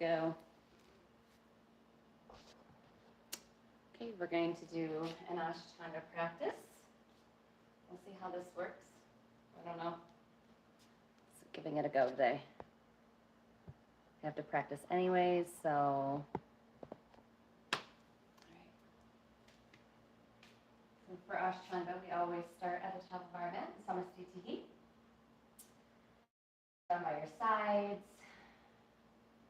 go. Okay, we're going to do an Ashtanga practice. We'll see how this works. I don't know. Just giving it a go today. I have to practice anyways, so. All right. So for Ashtanga, we always start at the top of our mat, Samastitihi. Down by your sides.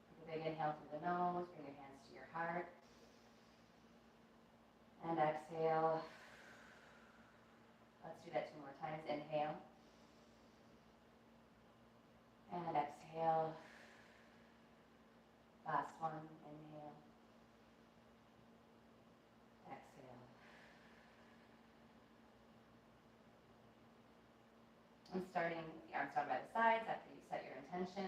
Take a big inhale through the nose, bring your hands to your heart. And exhale. Let's do that 2 more times. Inhale. And exhale. Last one. Inhale. Exhale. I'm starting the arms down by the sides after you set your intention.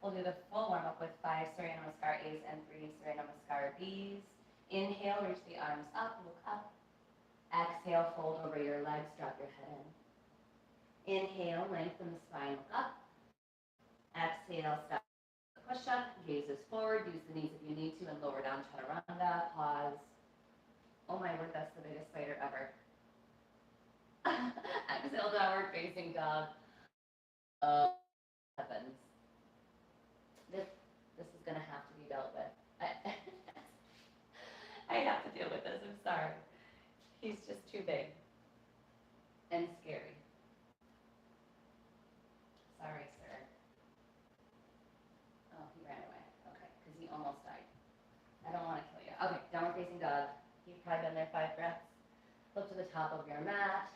We'll do the full warm-up with 5 Surya Namaskar A's and 3 Surya Namaskar B's. Inhale, reach the arms up, look up. Exhale, fold over your legs, drop your head in. Inhale, lengthen the spine, look up. Exhale, step push up, gazes forward, use the knees if you need to, and lower down chaturanga, pause. Oh my word, that's the biggest spider ever. Exhale, downward facing dog. Heavens. This is gonna have to be dealt with. I have to deal with this, I'm sorry. He's just too big and scary. Sorry, sir. Oh, he ran away. Okay, because he almost died. I don't want to kill you. Okay, downward facing dog. You've probably been there 5 breaths. Look to the top of your mat.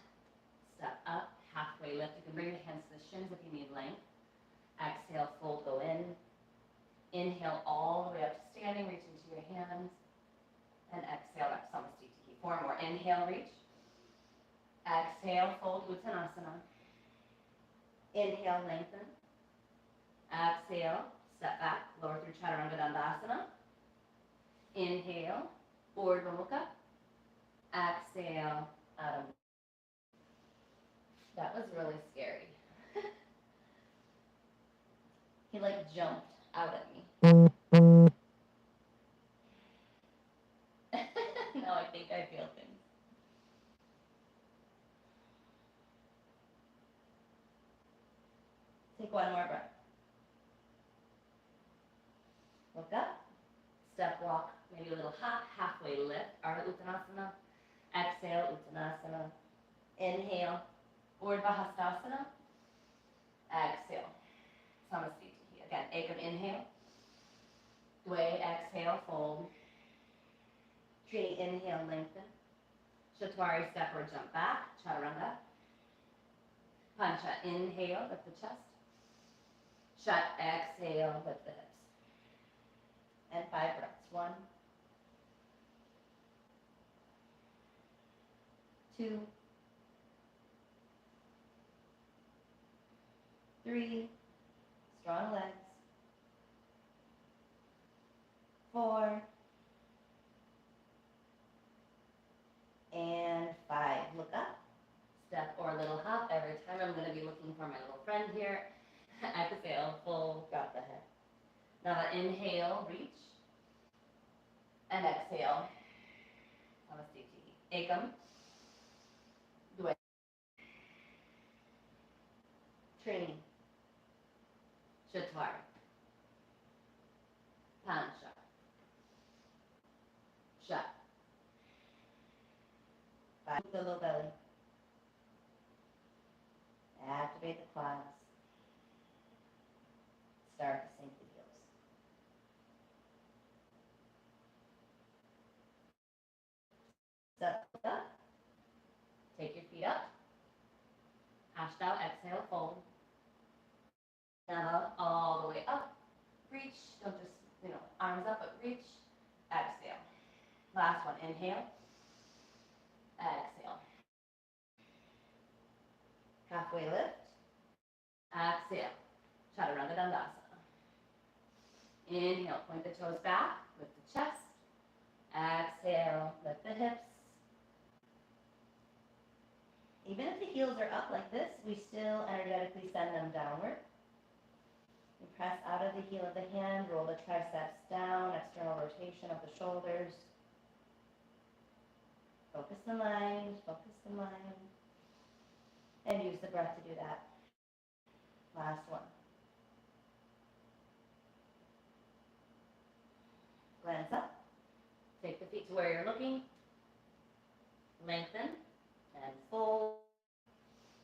Step up, halfway lift. You can bring the hands to the shins if you need length. Exhale, fold, go in. Inhale all the way up to standing, reach into your hands. And exhale, up Samastitihi. 4 more. Inhale, reach. Exhale, fold, Uttanasana. Inhale, lengthen. Exhale, step back, lower through Chaturanga Dandasana. Inhale, Urdhva Mukha. Exhale, Adho Mukha. That was really scary. He like jumped out at me. Now I think I feel things. Take 1 more breath. Look up, step walk, maybe a little hop, halfway lift, Ardha Uttanasana. Exhale, Uttanasana. Inhale, Parahastasana. Exhale, Samastitihi. Again, Ekam, inhale. Dve, exhale, fold. Trini, inhale, lengthen. Shatwari, step or jump back, Chaturanga. Pancha, inhale, lift the chest. Shat, exhale, lift the hips. And 5 breaths. 1, 2, 3, strong legs. 4, and 5. Look up, step or little hop. Every time I'm going to be looking for my little friend here. Exhale, fold, drop the head. Now inhale, reach. And exhale, Samastitihi. Ekam, Dve, Trini, Shatwari, Pancha, Shat. 5, the low belly. Activate the quads. Start to sink the heels. Step up. Take your feet up. Ashtanga, exhale, fold. Now all the way up. Reach. Don't just, arms up, but reach. Exhale. Last one. Inhale. Exhale. Halfway lift. Exhale. Chaturanga Dandasana. Inhale, point the toes back, lift the chest. Exhale, lift the hips. Even if the heels are up like this, we still energetically send them downward. You press out of the heel of the hand, roll the triceps down, external rotation of the shoulders. Focus the mind, and use the breath to do that. Last one. Glance up. Take the feet to where you're looking. Lengthen and fold.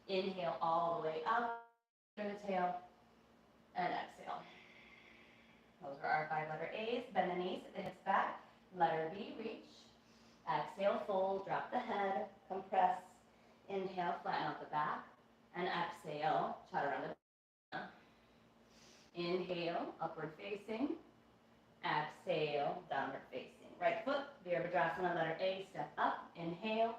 Inhale all the way up through the tail and exhale. Those are our 5-letter A's. Bend the knees, sit the hips back. Letter B, reach. Exhale, fold, drop the head, compress. Inhale, flatten out the back. And exhale, chaturanga. Inhale, upward facing. Exhale, downward facing. Right foot, Virabhadrasana, letter A, step up. Inhale.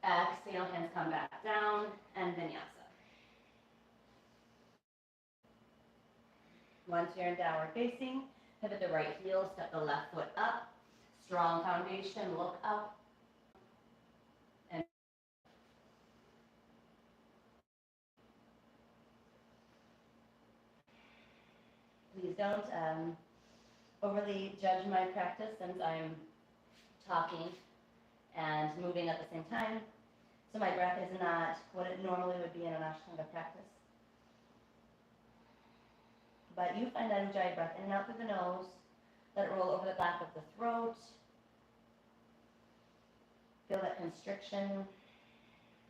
Exhale, hands come back down, and Vinyasa. Once you're in downward facing, pivot the right heel, step the left foot up. Strong foundation, look up. And please don't overly judge my practice since I'm talking and moving at the same time. So my breath is not what it normally would be in an Ashtanga practice. But you find that Ujjayi breath in and out through the nose. Let it roll over the back of the throat. Feel that constriction.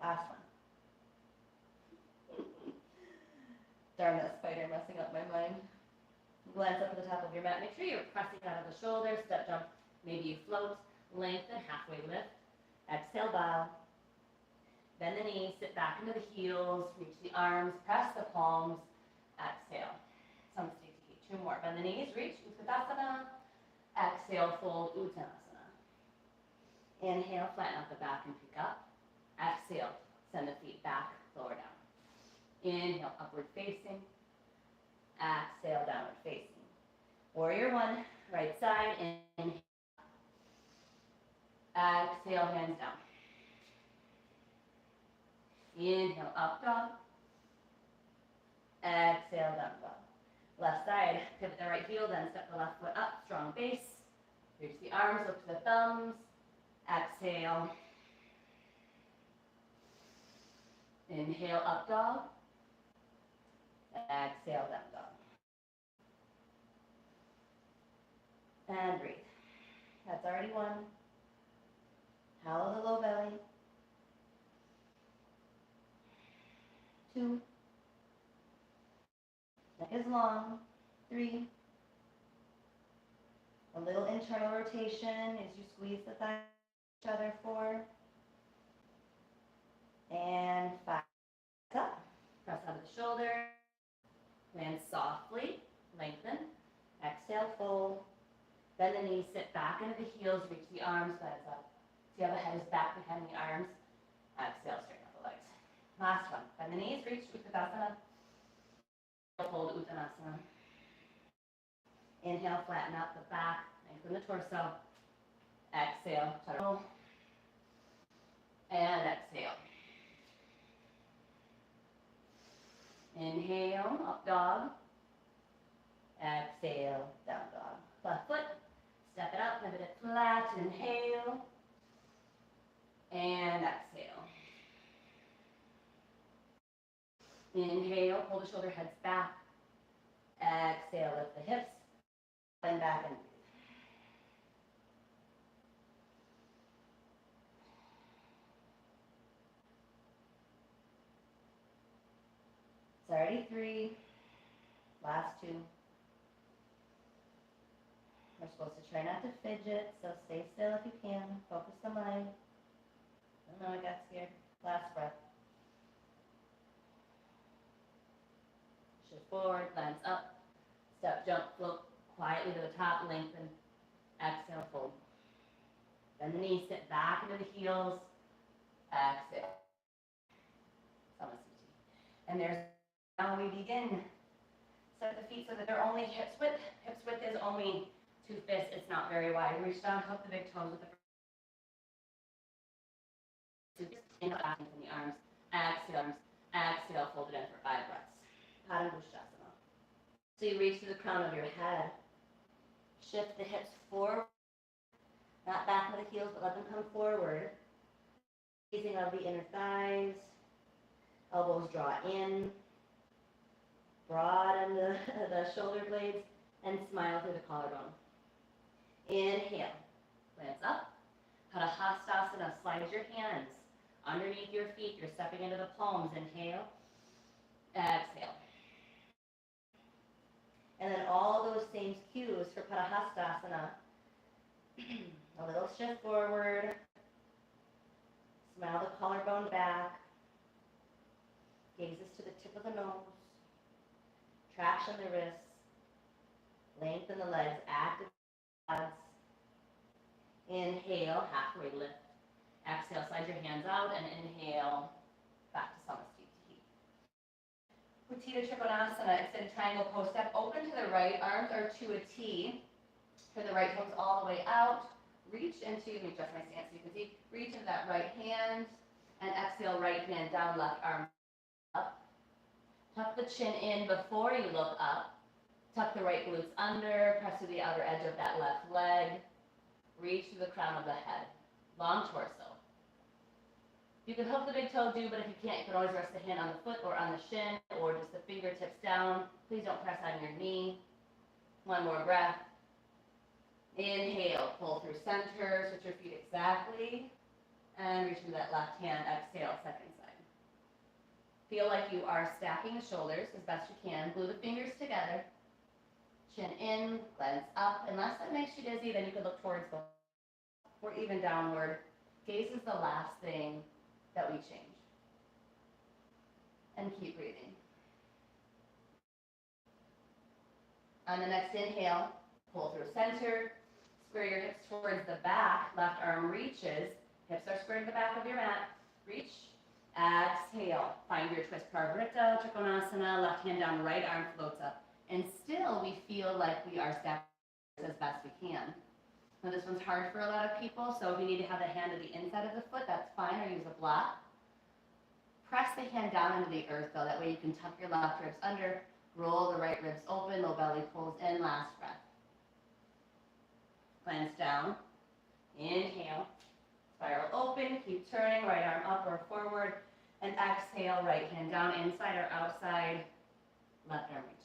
Last one. Darn, that spider messing up my mind. Glance up to the top of your mat. Make sure you're pressing out of the shoulders. Step jump. Maybe you float. Lengthen, halfway lift. Exhale, bow. Bend the knees, sit back into the heels, reach the arms, press the palms. Exhale. Samastiti. 2 more. Bend the knees, reach, Katasana. Exhale, fold, Uttanasana. Inhale, flatten out the back and pick up. Exhale, send the feet back, lower down. Inhale, upward facing. Exhale, downward facing. Warrior 1, right side, inhale. Exhale, hands down. Inhale, up dog. Exhale, down dog. Left side, pivot the right heel, then step the left foot up, strong base. Reach the arms, look to the thumbs. Exhale. Inhale, up dog. Exhale, down dog. And breathe. That's already 1. Hollow the low belly. 2. Neck is long. 3. A little internal rotation as you squeeze the thighs to each other. 4. And 5. Up. Press out of the shoulder. Land softly. Lengthen. Exhale, fold. Bend the knees, sit back into the heels, reach the arms, legs up. See how the head is back behind the arms. Exhale, straighten up the legs. Last one. Bend the knees, reach, Uttanasana. Fold, Uttanasana. Inhale, flatten out the back, lengthen the torso. Exhale, chaturanga. And exhale. Inhale, up dog. Exhale, down dog. Left foot, step it up, pivot it flat, inhale. And exhale. Inhale, pull the shoulder heads back. Exhale, lift the hips. Bend back and breathe. It's already 3. Last 2. We're supposed to try not to fidget, so stay still if you can. Focus the mind. Oh no, I got scared. Last breath. Shift forward, glance up. Step, jump, float quietly to the top, lengthen. Exhale, fold. Bend the knees, sit back into the heels. Exhale. Samastiti. And there's, now we begin. Set the feet so that they're only hips width. Hips width is only 2 fists. It's not very wide. Reach down, hook the big toes with the inhale, back into the arms. Exhale, fold it in for 5 breaths. Parahastasana. So you reach to the crown of your head. Shift the hips forward, not back with the heels, but let them come forward. Raising of the inner thighs. Elbows draw in. Broaden the shoulder blades and smile through the collarbone. Inhale. Glance up. Parahastasana. Slide your hands underneath your feet. You're stepping into the palms. Inhale. Exhale. And then all those same cues for Parahastasana. A little shift forward. Smile the collarbone back. Gazes to the tip of the nose. Traction the wrists. Lengthen the legs. Active the quads. Inhale, halfway lift. Exhale, slide your hands out and inhale back to Samasthiti. Uttita Trikonasana, extended triangle pose. Step open to the right, arms are to a T. Turn the right toes all the way out. Reach into, let me adjust my stance so you can see. Reach into that right hand and exhale, right hand down, left arm up. Tuck the chin in before you look up. Tuck the right glutes under, press to the outer edge of that left leg. Reach to the crown of the head. Long torso. You can hook the big toe, but if you can't, you can always rest the hand on the foot or on the shin or just the fingertips down. Please don't press on your knee. One more breath. Inhale, pull through center, switch your feet exactly, and reach into that left hand. Exhale, second side. Feel like you are stacking the shoulders as best you can. Glue the fingers together. Chin in, glance up. Unless that makes you dizzy, then you can look towards the or even downward. Gaze is the last thing that we change. And keep breathing. On the next inhale, pull through center. Square your hips towards the back. Left arm reaches. Hips are squared to the back of your mat. Reach. Exhale. Find your twist. Parvrita, Trikonasana. Left hand down, right arm floats up. And still we feel like we are stacking as best we can. Now this one's hard for a lot of people, so if you need to have the hand to the inside of the foot, that's fine, or use a block. Press the hand down into the earth though, that way you can tuck your left ribs under, roll the right ribs open, low belly pulls in, last breath. Glance down, inhale, spiral open, keep turning, right arm up or forward, and exhale, right hand down, inside or outside, left arm reach.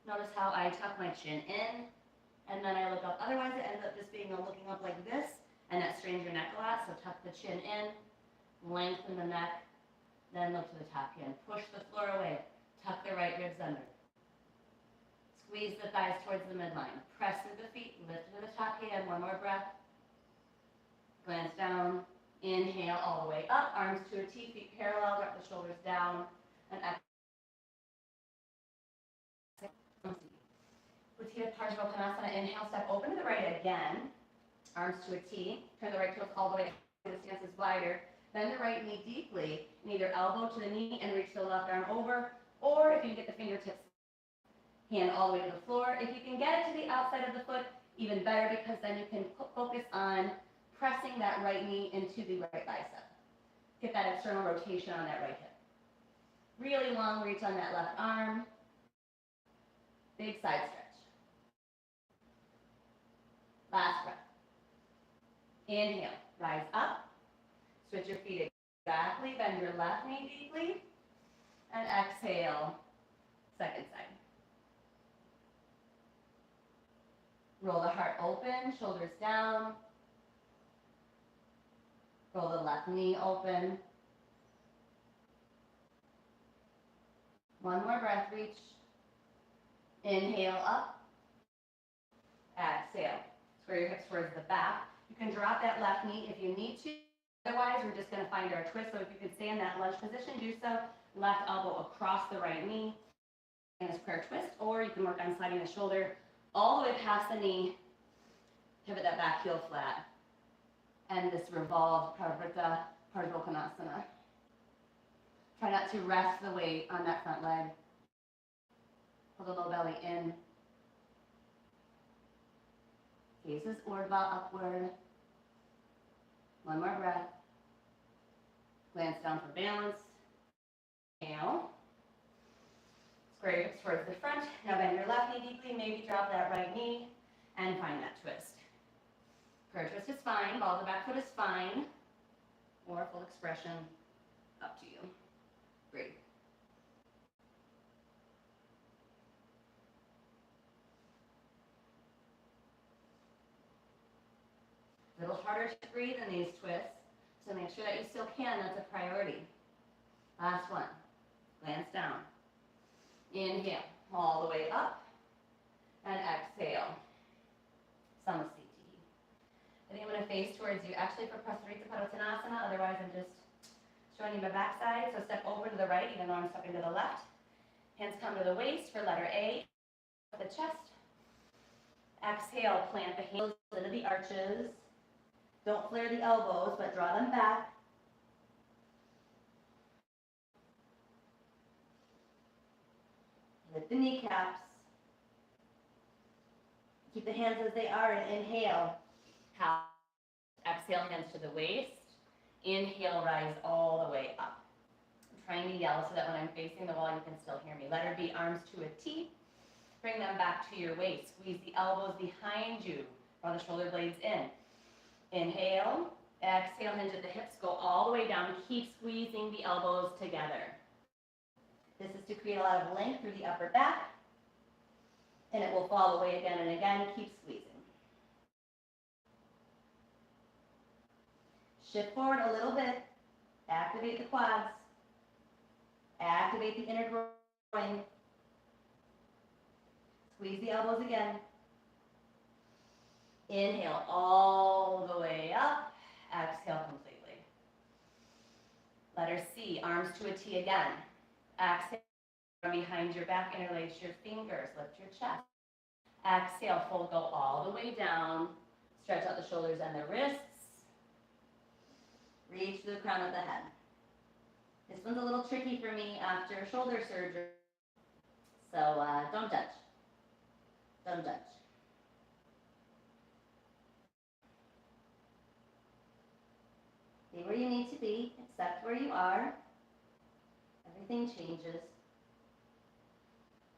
Notice how I tuck my chin in, and then I look up. Otherwise, it ends up just being looking up like this, and that strains your neck a lot, so tuck the chin in, lengthen the neck, then look to the top hand. Push the floor away, tuck the right ribs under. Squeeze the thighs towards the midline. Press through the feet, lift to the top hand, one more breath. Glance down, inhale all the way up, arms to a T, feet parallel, drop the shoulders down, and exhale. Uttita Parasvanottanasana, inhale, step open to the right again, arms to a T, turn the right toes all the way down, the stance is wider, bend the right knee deeply, and either elbow to the knee and reach the left arm over, or if you can get the fingertips, hand all the way to the floor. If you can get it to the outside of the foot, even better, because then you can focus on pressing that right knee into the right bicep. Get that external rotation on that right hip. Really long reach on that left arm, big side stretch. Last breath. Inhale, rise up, switch your feet exactly, bend your left knee deeply, and exhale, second side. Roll the heart open, shoulders down. Roll the left knee open. One more breath, reach. Inhale up, exhale. Square your hips towards the back. You can drop that left knee if you need to. Otherwise, we're just going to find our twist. So if you can stay in that lunge position, do so. Left elbow across the right knee in a square twist, or you can work on sliding the shoulder all the way past the knee. Pivot that back heel flat. And this revolved Parvrita Parasvanottanasana. Try not to rest the weight on that front leg. Pull the low belly in. Gaze Urdhva upward. One more breath. Glance down for balance. Inhale. Square your hips towards the front. Now bend your left knee deeply, maybe drop that right knee, and find that twist. Prayer twist is fine, ball of the back foot is fine, or full expression, up to you. Breathe. A little harder to breathe in these twists, so make sure that you still can, that's a priority. Last one, glance down. Inhale, all the way up, and exhale. Samasthiti. I think I'm going to face towards you. Actually, for Parahastasana, otherwise I'm just showing you my backside. So step over to the right, even though I'm stepping to the left. Hands come to the waist for letter A, the chest. Exhale, plant the hands into the arches. Don't flare the elbows, but draw them back. Lift the kneecaps. Keep the hands as they are and inhale. Exhale, hands to the waist. Inhale, rise all the way up. I'm trying to yell so that when I'm facing the wall, you can still hear me. Letter B, arms to a T. Bring them back to your waist. Squeeze the elbows behind you. Draw the shoulder blades in. Inhale. Exhale, hinge at the hips. Go all the way down. Keep squeezing the elbows together. This is to create a lot of length through the upper back. And it will fall away again and again. Keep squeezing. Shift forward a little bit. Activate the quads. Activate the inner groin. Squeeze the elbows again. Inhale all the way up. Exhale completely. Letter C, arms to a T again. Exhale from behind your back, interlace your fingers, lift your chest. Exhale, fold, go all the way down. Stretch out the shoulders and the wrists. Reach to the crown of the head. This one's a little tricky for me after shoulder surgery, so don't judge. Don't judge. Be where you need to be, accept where you are. Everything changes.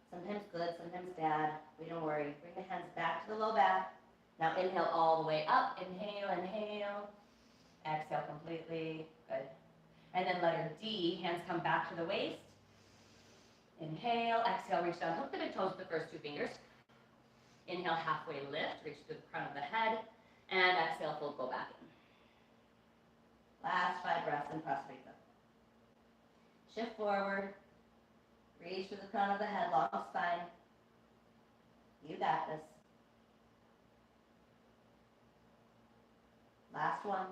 Sometimes good, sometimes bad. We don't worry. Bring the hands back to the low back. Now inhale all the way up. Inhale, inhale. Exhale completely. Good. And then letter D, hands come back to the waist. Inhale, exhale, reach down, hook the big toes with the first two fingers. Inhale, halfway lift, reach to the crown of the head. And exhale, fold, go back in. Last 5 breaths in Prasarita. Shift forward. Reach to the crown of the head, long spine. You got this. Last one.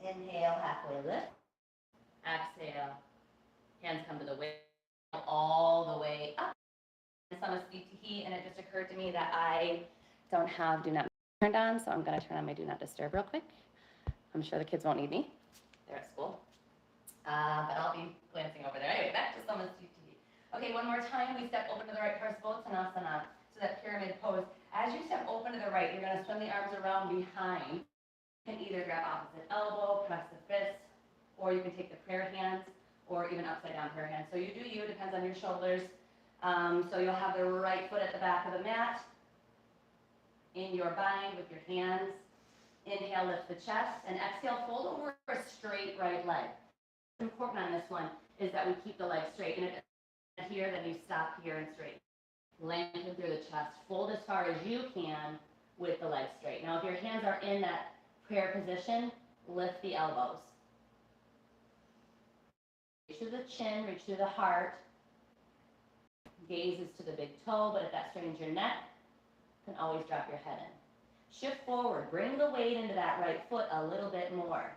Inhale, halfway lift. Exhale. Hands come to the waist, all the way up. Samasthiti, and it just occurred to me that I don't have do not turned on, so I'm going to turn on my do not disturb real quick. I'm sure the kids won't need me. They're at school. But I'll be glancing over there. Anyway, back to Samasthiti. Okay, one more time. We step open to the right, Parahastasana, so that pyramid pose. As you step open to the right, you're going to swing the arms around behind. You can either grab opposite elbow, press the fist, or you can take the prayer hands, or even upside down prayer hands. So you do you, depends on your shoulders. So you'll have the right foot at the back of the mat, in your bind with your hands. Inhale, lift the chest, and exhale, fold over a straight right leg. What's important on this one is that we keep the leg straight. And if it's here, then you stop here and straight. Lengthen through the chest. Fold as far as you can with the leg straight. Now, if your hands are in that prayer position, lift the elbows. Reach to the chin, reach to the heart. Gaze is to the big toe, but if that strains your neck, you can always drop your head in. Shift forward. Bring the weight into that right foot a little bit more.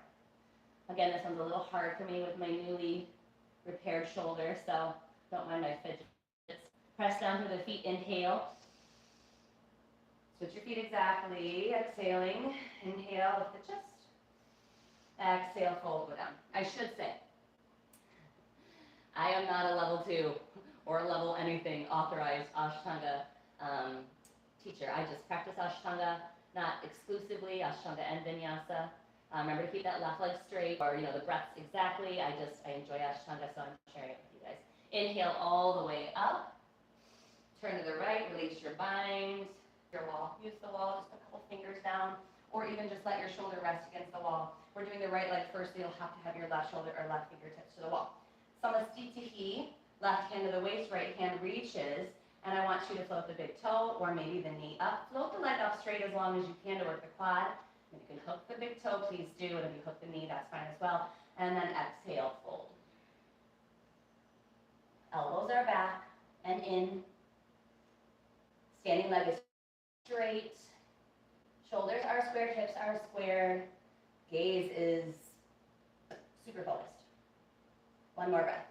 Again, this one's a little hard for me with my newly repaired shoulder, so don't mind my fidgets. Press down through the feet. Inhale. Switch your feet exactly. Exhaling. Inhale, lift the chest. Exhale, fold, go down. I should say, I am not a level 2 or a level anything authorized Ashtanga teacher. I just practice Ashtanga, not exclusively Ashtanga and Vinyasa. Remember to keep that left leg straight, or the breaths exactly. I enjoy Ashtanga, so I'm sharing it with you guys. Inhale all the way up. Turn to the right, release your bind. Your wall. Use the wall, just put a couple fingers down, or even just let your shoulder rest against the wall. We're doing the right leg first, so you'll have to have your left shoulder or left fingertips to the wall. Samastitihi, left hand to the waist, right hand reaches, and I want you to float the big toe or maybe the knee up. Float the leg up straight as long as you can to work the quad. If you can hook the big toe, please do, and if you hook the knee, that's fine as well. And then exhale, fold. Elbows are back and in. Standing leg is straight. Shoulders are square, hips are square. Gaze is super focused. One more breath.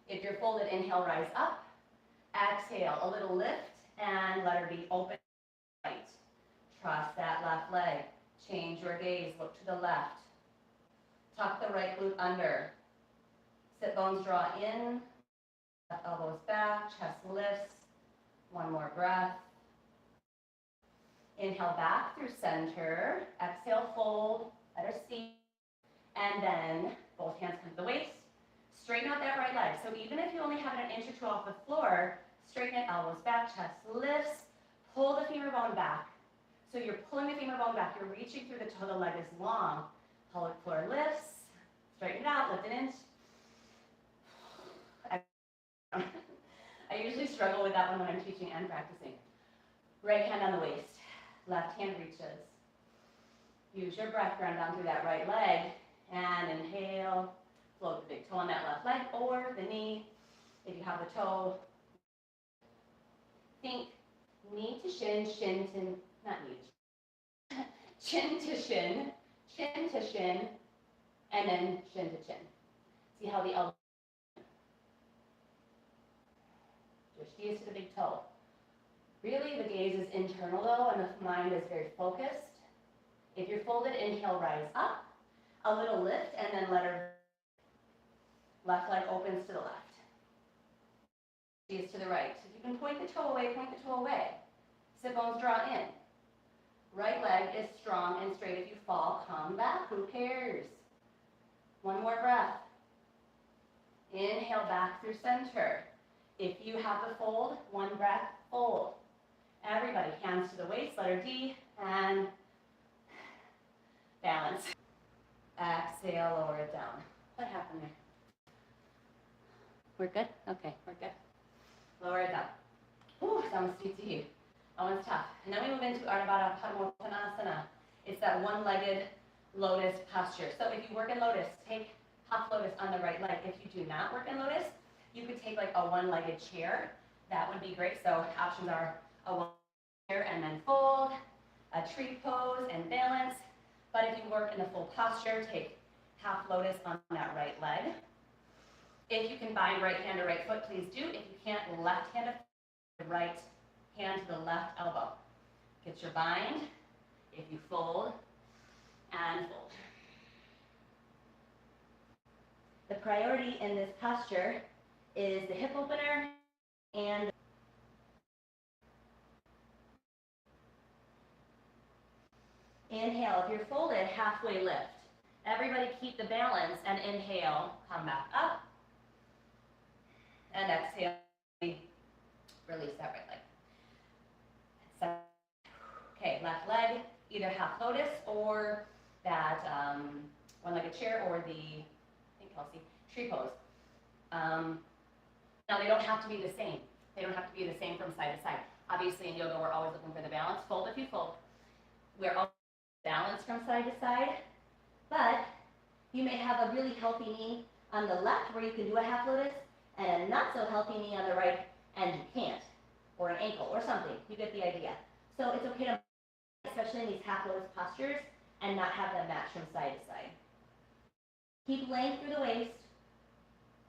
If you're folded, inhale, rise up. Exhale, a little lift, and let her be open right. Trust that left leg. Change your gaze, look to the left. Tuck the right glute under. Sit bones draw in. Left elbows back, chest lifts. One more breath. Inhale back through center. Exhale, fold. Let her seat. And then both hands come to the waist. Straighten out that right leg. So even if you only have it an inch or two off the floor, straighten it, elbows back, chest lifts. Pull the femur bone back. So you're pulling the femur bone back. You're reaching through the toe. The leg is long. Pelvic floor lifts. Straighten it out. Lift an inch. I usually struggle with that one when I'm teaching and practicing. Right hand on the waist. Left hand reaches. Use your breath, ground down through that right leg. And inhale. Float the big toe on that left leg or the knee. If you have the toe, think knee to shin, shin to, not knee, chin to shin, and then shin to chin. See how the elbow, your is to the big toe. Really, the gaze is internal though, and the mind is very focused. If you're folded, inhale, rise up, a little lift, and then let her, left leg opens to the left. Is to the right. So if you can point the toe away, point the toe away. Sit bones draw in. Right leg is strong and straight. If you fall, come back. Who cares? One more breath. Inhale back through center. If you have the fold, one breath, fold. Everybody, hands to the waist, letter D, and balance. Exhale, lower it down. What happened there? We're good? Okay, we're good. Lower it down. Whew, sounds sweet to you. That one's tough. And then we move into Parahastasana. It's that one-legged lotus posture. So if you work in lotus, take half lotus on the right leg. If you do not work in lotus, you could take like a one-legged chair. That would be great. So options are a one chair and then fold, a tree pose and balance. But if you work in the full posture, take half lotus on that right leg. If you can bind right hand to right foot, please do. If you can't, left hand to right hand to the left elbow. Get your bind. If you fold, and fold. The priority in this posture is the hip opener and inhale. If you're folded, halfway lift. Everybody keep the balance and inhale, come back up. And exhale, release that right leg. Okay, left leg, either half lotus or that one-legged chair or the, I think Kelsey, tree pose. Now they don't have to be the same. They don't have to be the same from side to side. Obviously in yoga, we're always looking for the balance. Fold if you fold. We're always balanced from side to side, but you may have a really healthy knee on the left where you can do a half lotus, and a not so healthy knee on the right, and you can't, or an ankle, or something. You get the idea. So it's okay to, especially in these half lotus postures, and not have them match from side to side. Keep length through the waist,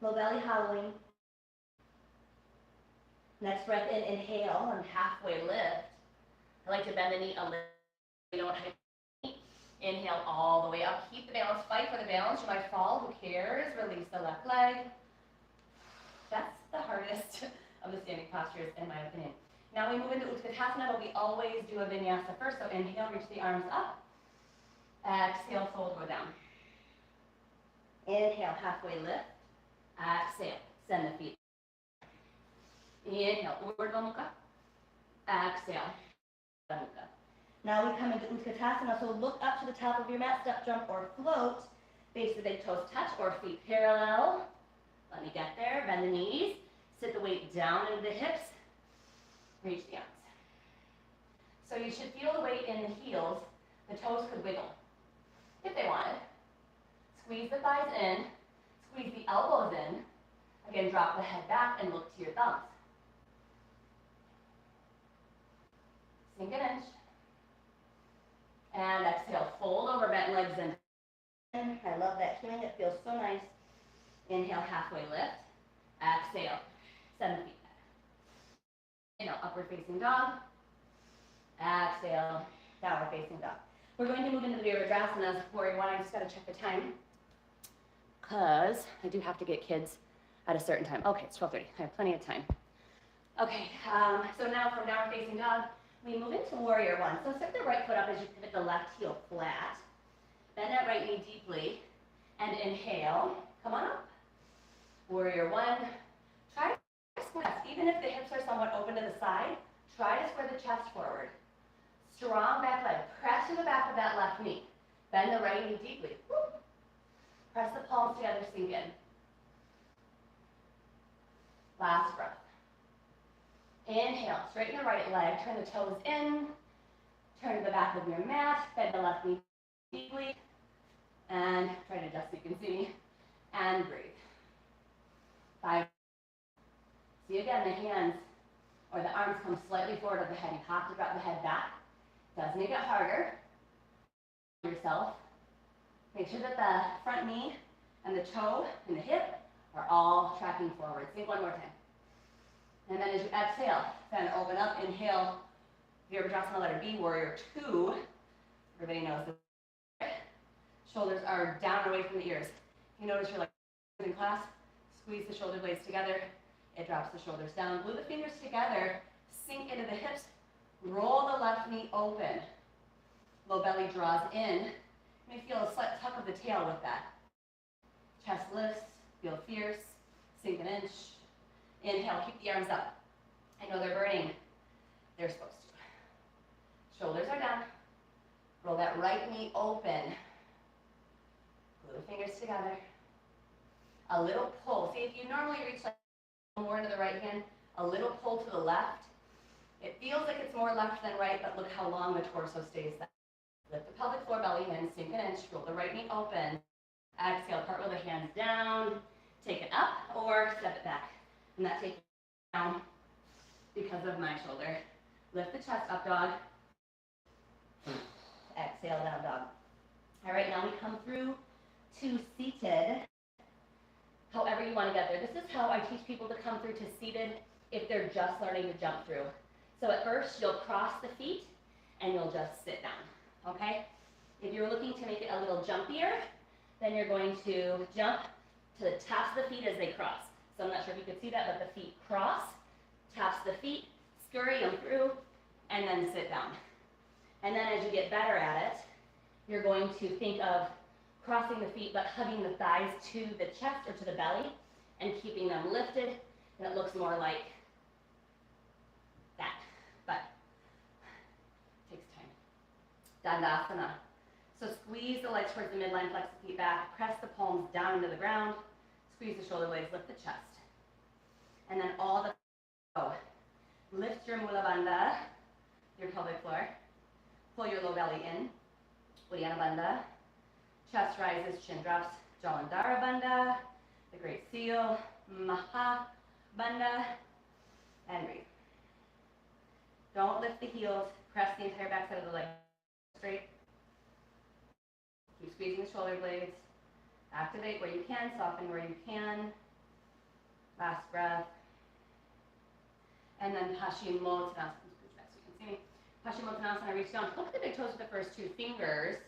low belly hollowing. Next breath in, inhale, and halfway lift. I like to bend the knee a little. You don't have to inhale all the way up. Keep the balance. Fight for the balance. You might fall. Who cares? Release the left leg. That's the hardest of the standing postures, in my opinion. Now we move into Katasana, but we always do a Vinyasa first. So inhale, reach the arms up. Exhale, fold, go down. Inhale, halfway lift. Exhale, send the feet. Inhale, Urdhva Mukha. Exhale, Urdhva Mukha. Now we come into Katasana, so look up to the top of your mat, step, jump, or float. Base the big toes touch or feet parallel. Let me get there, bend the knees. Sit the weight down into the hips. Reach the arms. So you should feel the weight in the heels. The toes could wiggle if they wanted. Squeeze the thighs in. Squeeze the elbows in. Again, drop the head back and look to your thumbs. Sink an inch. And exhale, fold over, bent legs in. I love that feeling, it feels so nice. Inhale, halfway lift. Exhale, send the feet back. Inhale, upward facing dog. Exhale, downward facing dog. We're going to move into the Virabhadrasana. Warrior one, I just got to check the time, because I do have to get kids at a certain time. Okay, it's 12:30. I have plenty of time. Okay, so now from downward facing dog, we move into warrior one. So set the right foot up as you pivot the left heel flat. Bend that right knee deeply, and inhale. Come on up. Warrior one. Try to square, even if the hips are somewhat open to the side, try to square the chest forward. Strong back leg. Press to the back of that left knee. Bend the right knee deeply. Woo. Press the palms together, sink in. Last breath. Inhale, straighten the right leg, turn the toes in, turn to the back of your mat, bend the left knee deeply, and try to adjust so you can see me, and breathe. 5. See again, the hands or the arms come slightly forward of the head. You have to drop the head back. Does make it harder. Yourself. Make sure that the front knee and the toe and the hip are all tracking forward. Sink one more time. And then as you exhale, then open up, inhale, Virabhadrasana letter B, warrior two. Everybody knows this. Shoulders are down and away from the ears. You notice you're like in class, squeeze the shoulder blades together, it drops the shoulders down. Glue the fingers together, sink into the hips, roll the left knee open. Low belly draws in. You may feel a slight tuck of the tail with that. Chest lifts, feel fierce, sink an inch. Inhale, keep the arms up. I know they're burning. They're supposed to. Shoulders are down. Roll that right knee open. Glue the fingers together. A little pull. See, if you normally reach like more into the right hand, a little pull to the left. It feels like it's more left than right, but look how long the torso stays there. Lift the pelvic floor, belly in, sink an inch, roll the right knee open. Exhale, cartwheel the hands down, take it up, or step it back. And that takes it down because of my shoulder. Lift the chest up, dog. Exhale, down, dog. All right, now we come through to seated. However you want to get there. This is how I teach people to come through to seated if they're just learning to jump through. So at first, you'll cross the feet and you'll just sit down, okay? If you're looking to make it a little jumpier, then you're going to jump to the tops of the feet as they cross. So I'm not sure if you could see that, but the feet cross, taps the feet, scurry them through, and then sit down. And then as you get better at it, you're going to think of crossing the feet, but hugging the thighs to the chest or to the belly, and keeping them lifted, and it looks more like that, but it takes time. Dandasana. So squeeze the legs towards the midline, flex the feet back, press the palms down into the ground, squeeze the shoulder blades, lift the chest. And then all the lift your Mula Bandha, your pelvic floor. Pull your low belly in. Uddiyana Bandha. Chest rises, chin drops. Jalandhara Bandha. The Great Seal. Maha Bandha. And breathe. Don't lift the heels. Press the entire backside of the leg straight. Keep squeezing the shoulder blades. Activate where you can, soften where you can. Last breath. And then Paschimottanasana. Scooch back so you can see me. Paschimottanasana, reach down. Hook the big toes with the first two fingers.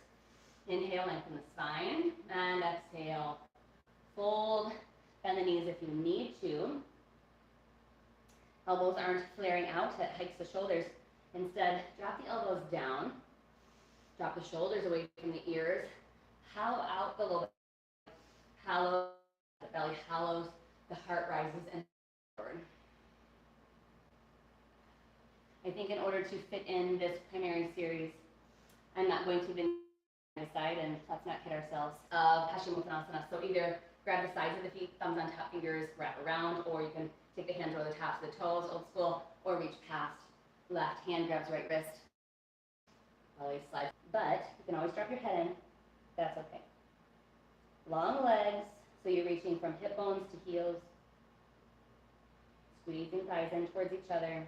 Inhale, lengthen the spine. And exhale. Fold. Bend the knees if you need to. Elbows aren't flaring out. That hikes the shoulders. Instead, drop the elbows down. Drop the shoulders away from the ears. Hollow out the lower belly. Hollow, the belly hollows, the heart rises and forward. I think in order to fit in this primary series, I'm not going to Vinyasa side, and let's not kid ourselves, of Paschimottanasana. So either grab the sides of the feet, thumbs on top, fingers wrap around, or you can take the hands over the tops of the toes, old school, or reach past. Left hand grabs right wrist. Belly slides. But you can always drop your head in. That's okay. Long legs, so you're reaching from hip bones to heels. Squeezing thighs in towards each other.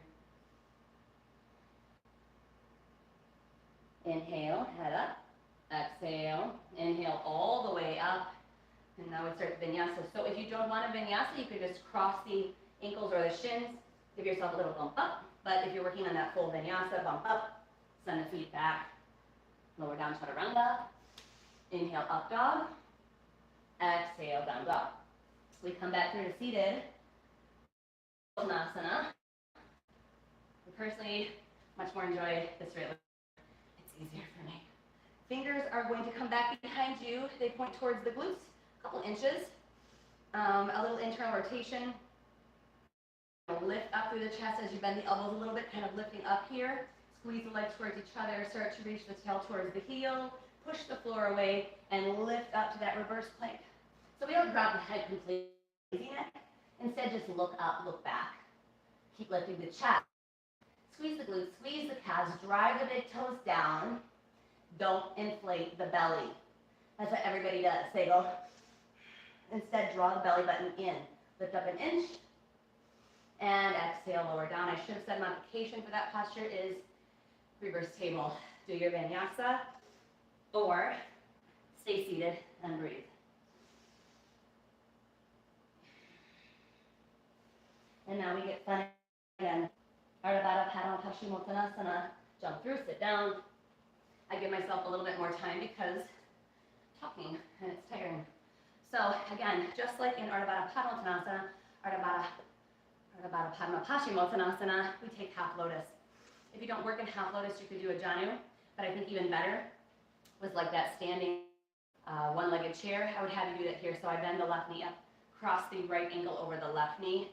Inhale, head up. Exhale, inhale all the way up. And now we start the Vinyasa. So if you don't want a Vinyasa, you could just cross the ankles or the shins. Give yourself a little bump up. But if you're working on that full Vinyasa, bump up, send the feet back. Lower down, chaturanga. Inhale, up dog. Exhale, down dog. We come back through to seated. Asana. I personally much more enjoy this really. It's easier for me. Fingers are going to come back behind you. They point towards the glutes, a couple inches. A little internal rotation. Lift up through the chest as you bend the elbows a little bit, kind of lifting up here. Squeeze the legs towards each other. Start to reach the tail towards the heel. Push the floor away and lift up to that reverse plank. So we don't drop the head completely. Instead, just look up, look back. Keep lifting the chest. Squeeze the glutes, squeeze the calves, drive the big toes down. Don't inflate the belly. That's what everybody does. They go, instead draw the belly button in. Lift up an inch, and exhale, lower down. I should have said modification for that posture is reverse table. Do your Vinyasa, or stay seated and breathe. And now we get fun again. Ardha Paschimottanasana. Jump through, sit down. I give myself a little bit more time because talking and it's tiring. So again, just like in Ardha Paschimottanasana, Ardha Paschimottanasana, we take half lotus. If you don't work in half lotus, you could do a janu, but I think even better was like that standing one-legged chair. I would have you do that here. So I bend the left knee up, cross the right ankle over the left knee,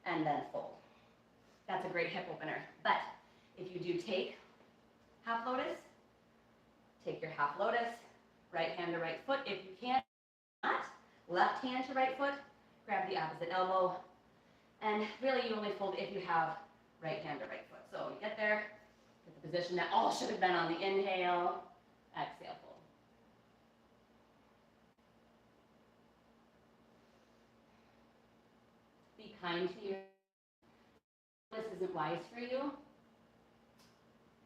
and then fold. That's a great hip opener. But if you do take half lotus, take your half lotus, right hand to right foot. If you can't, left hand to right foot, grab the opposite elbow. And really you only fold if you have right hand to right foot. So you get there, get the position that all should have been on the inhale, exhale, fold. Be kind to your, this isn't wise for you,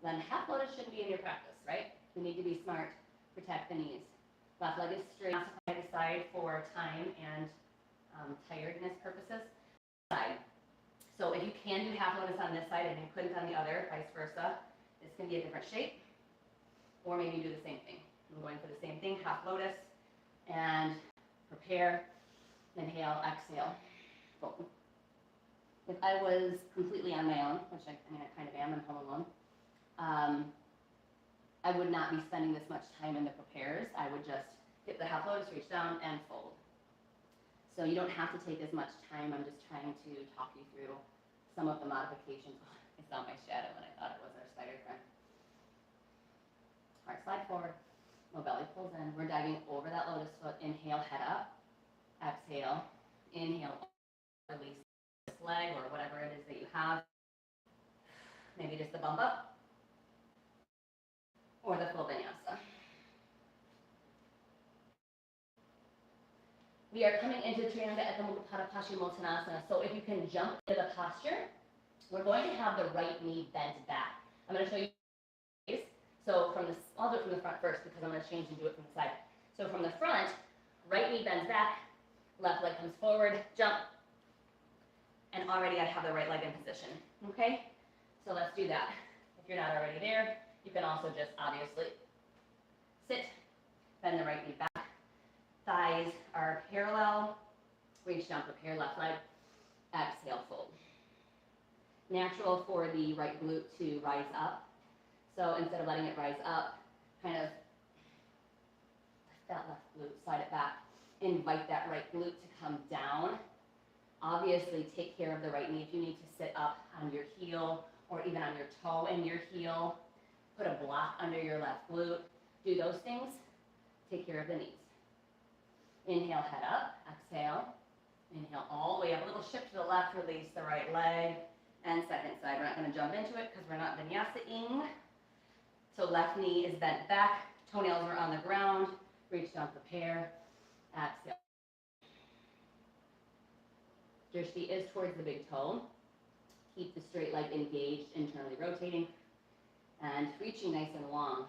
then half lotus shouldn't be in your practice, right? You need to be smart, protect the knees. Left leg is straight, side to side for time and tiredness purposes. Side. So if you can do half lotus on this side and you couldn't on the other, vice versa, this can be a different shape. Or maybe you do the same thing. I'm going for the same thing, half lotus, and prepare, inhale, exhale, fold. If I was completely on my own, which I kind of am, I'm home alone, I would not be spending this much time in the prepares. I would just hit the half lotus, reach down, and fold. So you don't have to take as much time. I'm just trying to talk you through some of the modifications. I saw my shadow and I thought it was our spider friend. All right, slide forward. No belly pulls in. We're diving over that lotus foot. Inhale, head up. Exhale. Inhale, release this leg or whatever it is that you have. Maybe just the bump up. Or the full Vinyasa. We are coming into Trianga at the Paschimottanasana. So if you can jump into the posture, we're going to have the right knee bent back. I'm going to show you. So from the, I'll do it from the front first because I'm going to change and do it from the side. So from the front, right knee bends back, left leg comes forward, jump, and already I have the right leg in position. Okay? So let's do that. If you're not already there, you can also just obviously sit, bend the right knee back. Thighs are parallel. Reach down, prepare left leg. Exhale, fold. Natural for the right glute to rise up. So instead of letting it rise up, kind of lift that left glute, slide it back. Invite that right glute to come down. Obviously, take care of the right knee. If you need to sit up on your heel or even on your toe and your heel, put a block under your left glute. Do those things. Take care of the knees. Inhale, head up. Exhale. Inhale all the way up. A little shift to the left. Release the right leg. And second side. We're not going to jump into it because we're not vinyasa-ing. So left knee is bent back. Toenails are on the ground. Reach down, prepare. Exhale. Drishti is towards the big toe. Keep the straight leg engaged, internally rotating. And reaching nice and long.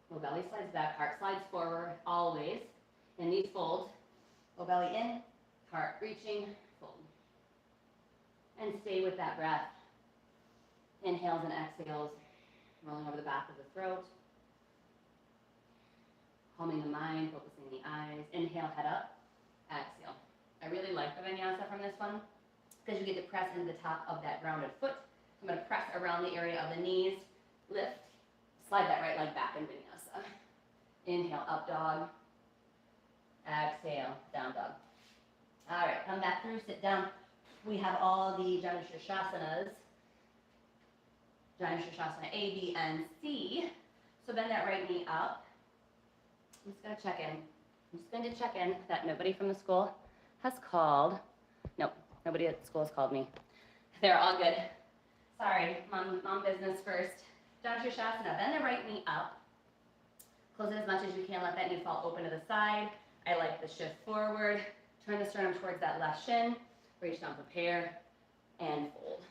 Low belly slides back, heart slides forward, always. In these folds, low belly in, heart reaching, fold. And stay with that breath. Inhales and exhales, rolling over the back of the throat. Calming the mind, focusing the eyes. Inhale, head up, exhale. I really like the vinyasa from this one because you get to press into the top of that grounded foot. I'm going to press around the area of the knees, lift, slide that right leg back in vinyasa. Inhale, up dog. Exhale, down dog. All right, come back through, sit down. We have all the Janushasanas. Janushassana A, B, and C. So bend that right knee up. I'm just going to check in. I'm just going to check in that nobody from the school has called. Nope, nobody at school has called me. They're all good. Sorry, mom business first. Janushassana, bend the right knee up. Close it as much as you can. Let that knee fall open to the side. I like the shift forward. Turn the sternum towards that left shin. Reach down, prepare, and fold.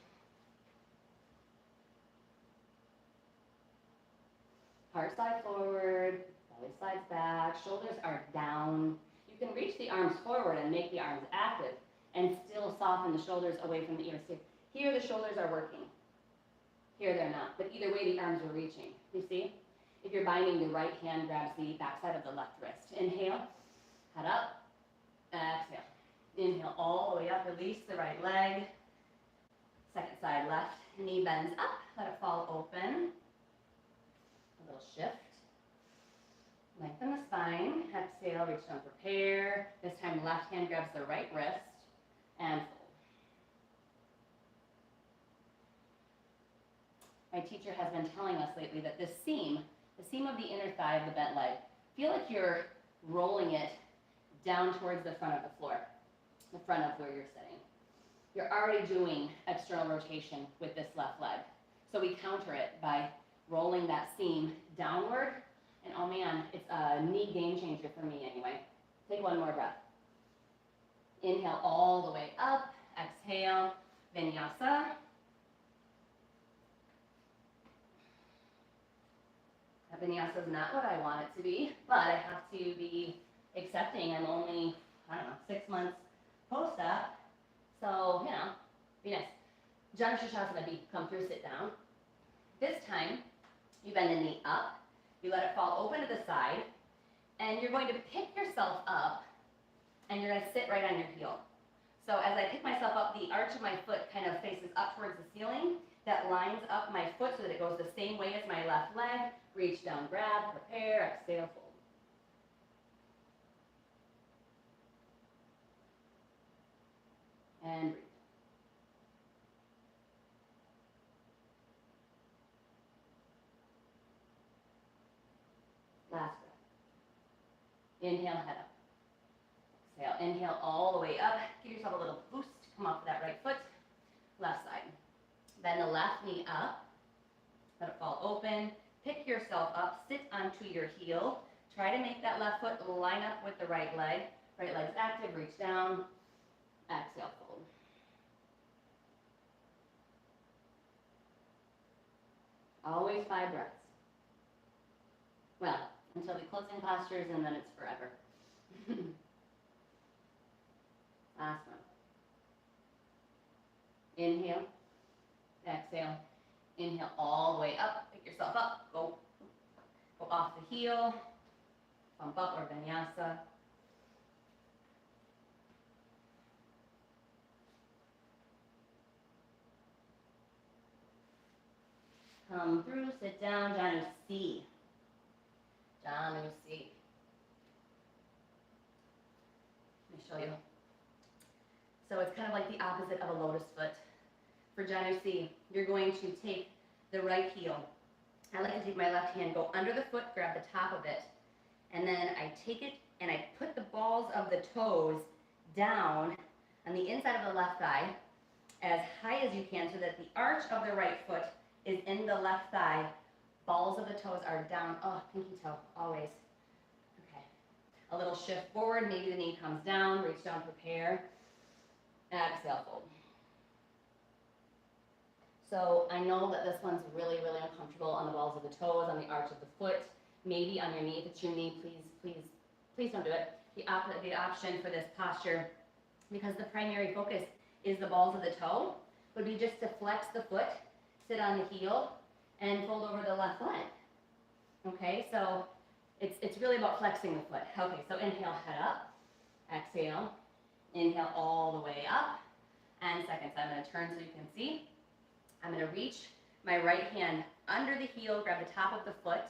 Heart side forward, belly slides back, shoulders are down. You can reach the arms forward and make the arms active and still soften the shoulders away from the ears. Here the shoulders are working. Here they're not, but either way the arms are reaching. You see? If you're binding, the right hand grabs the backside of the left wrist. Inhale, head up, exhale. Inhale all the way up, release the right leg. Second side, left knee bends up, let it fall open. A little shift. Lengthen the spine, exhale, reach down, prepare. This time left hand grabs the right wrist and fold. My teacher has been telling us lately that this seam, the seam of the inner thigh of the bent leg, feel like you're rolling it down towards the front of the floor, the front of where you're sitting. You're already doing external rotation with this left leg. So we counter it by rolling that seam downward. And oh man, it's a knee game changer for me anyway. Take one more breath. Inhale all the way up. Exhale, vinyasa. That vinyasa is not what I want it to be, but I have to be accepting. I'm only, 6 months post-op. So, be nice. Janushassana B, come through, sit down. This time, you bend the knee up. You let it fall open to the side, and you're going to pick yourself up, and you're going to sit right on your heel. So as I pick myself up, the arch of my foot kind of faces up towards the ceiling. That lines up my foot so that it goes the same way as my left leg. Reach down, grab, prepare, exhale, fold. And breathe. Last breath. Inhale, head up. Exhale, inhale all the way up. Give yourself a little boost. Come off that right foot. Left side. Bend the left knee up. Let it fall open. Pick yourself up. Sit onto your heel. Try to make that left foot line up with the right leg. Right leg's active. Reach down. Exhale, fold. Always 5 breaths. Well, until the closing postures, and then it's forever. Last one. Inhale. Exhale. Inhale all the way up. Pick yourself up. Go off the heel. Bump up or vinyasa. Come through, sit down, Janu C. Janusi. Let me show you. So it's kind of like the opposite of a lotus foot. For Janusi, you're going to take the right heel. I like to take my left hand, go under the foot, grab the top of it, and then I take it and I put the balls of the toes down on the inside of the left thigh as high as you can so that the arch of the right foot is in the left thigh. Balls of the toes are down. Oh, pinky toe, always. Okay. A little shift forward, maybe the knee comes down, reach down, prepare. Exhale, fold. So I know that this one's really, really uncomfortable on the balls of the toes, on the arch of the foot, maybe on your knee. If it's your knee, please don't do it. The option for this posture, because the primary focus is the balls of the toe, would be just to flex the foot, sit on the heel, and fold over the left leg. Okay, so it's really about flexing the foot. Okay, so inhale, head up. Exhale, inhale all the way up. And second, so I'm going to turn so you can see. I'm going to reach my right hand under the heel, grab the top of the foot,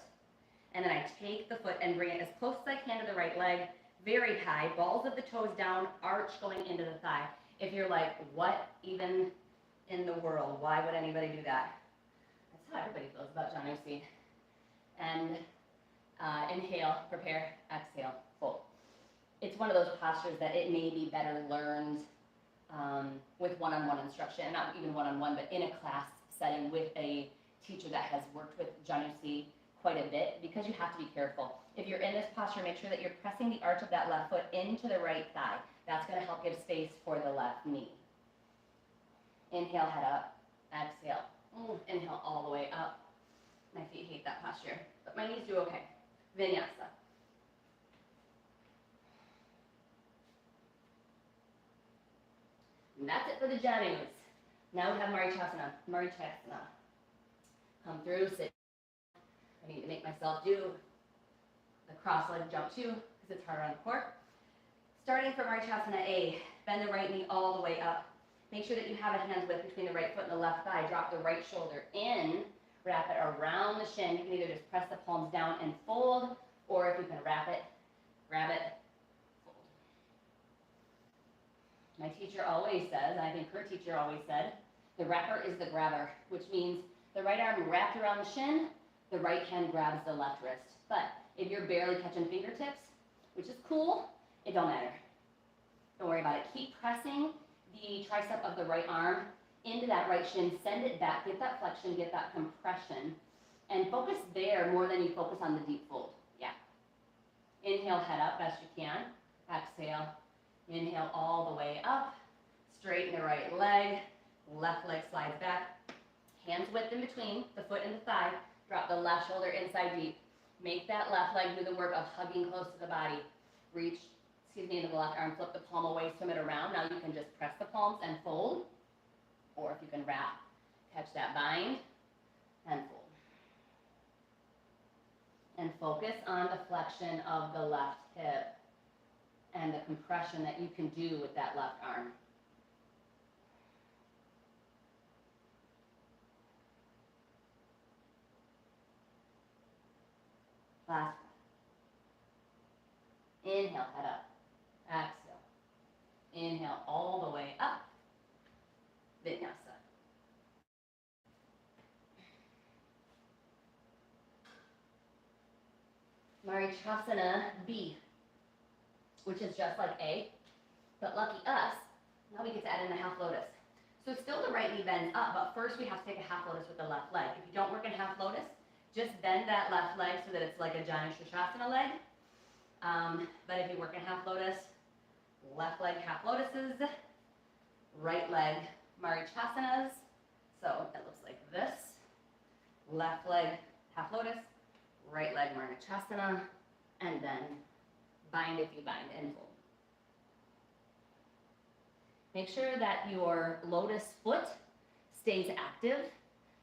and then I take the foot and bring it as close as I can to the right leg, very high, balls of the toes down, arch going into the thigh. If you're like, what even in the world? Why would anybody do that? That's how everybody feels about Janusi. And inhale, prepare, exhale, fold. It's one of those postures that it may be better learned with one-on-one instruction, and not even one-on-one, but in a class setting with a teacher that has worked with Janusi quite a bit, because you have to be careful. If you're in this posture, make sure that you're pressing the arch of that left foot into the right thigh. That's going to help give space for the left knee. Inhale, head up. Exhale. Inhale all the way up. My feet hate that posture, but my knees do okay. Vinyasa. And that's it for the Janus. Now we have Marichyasana. Marichyasana. Come through, sit. I need to make myself do the cross leg jump too, because it's harder on the core. Starting from Marichyasana A, bend the right knee all the way up. Make sure that you have a hand's width between the right foot and the left thigh. Drop the right shoulder in, wrap it around the shin. You can either just press the palms down and fold, or if you can wrap it, grab it, fold. My teacher always says, and I think her teacher always said, the wrapper is the grabber, which means the right arm wrapped around the shin, the right hand grabs the left wrist. But if you're barely catching fingertips, which is cool, it don't matter. Don't worry about it. Keep pressing the tricep of the right arm into that right shin, send it back, get that flexion, get that compression, and focus there more than you focus on the deep fold. Yeah. Inhale, head up best you can. Exhale. Inhale all the way up. Straighten the right leg. Left leg slides back. Hands width in between the foot and the thigh. Drop the left shoulder inside deep. Make that left leg do the work of hugging close to the body. Reach, into the left arm, flip the palm away, swim it around. Now you can just press the palms and fold. Or if you can wrap, catch that bind and fold. And focus on the flexion of the left hip and the compression that you can do with that left arm. Last breath. Inhale, head up. Exhale. Inhale all the way up. Vinyasa. Marichyasana B, which is just like A, but lucky us, now we get to add in a half lotus. So still the right knee bends up, but first we have to take a half lotus with the left leg. If you don't work in half lotus, just bend that left leg so that it's like a Janushirshasana leg. But if you work in half lotus, left leg half lotuses, right leg Marichasanas. So it looks like this. Left leg half lotus, right leg Marichasana, and then bind if you bind and fold. Make sure that your lotus foot stays active.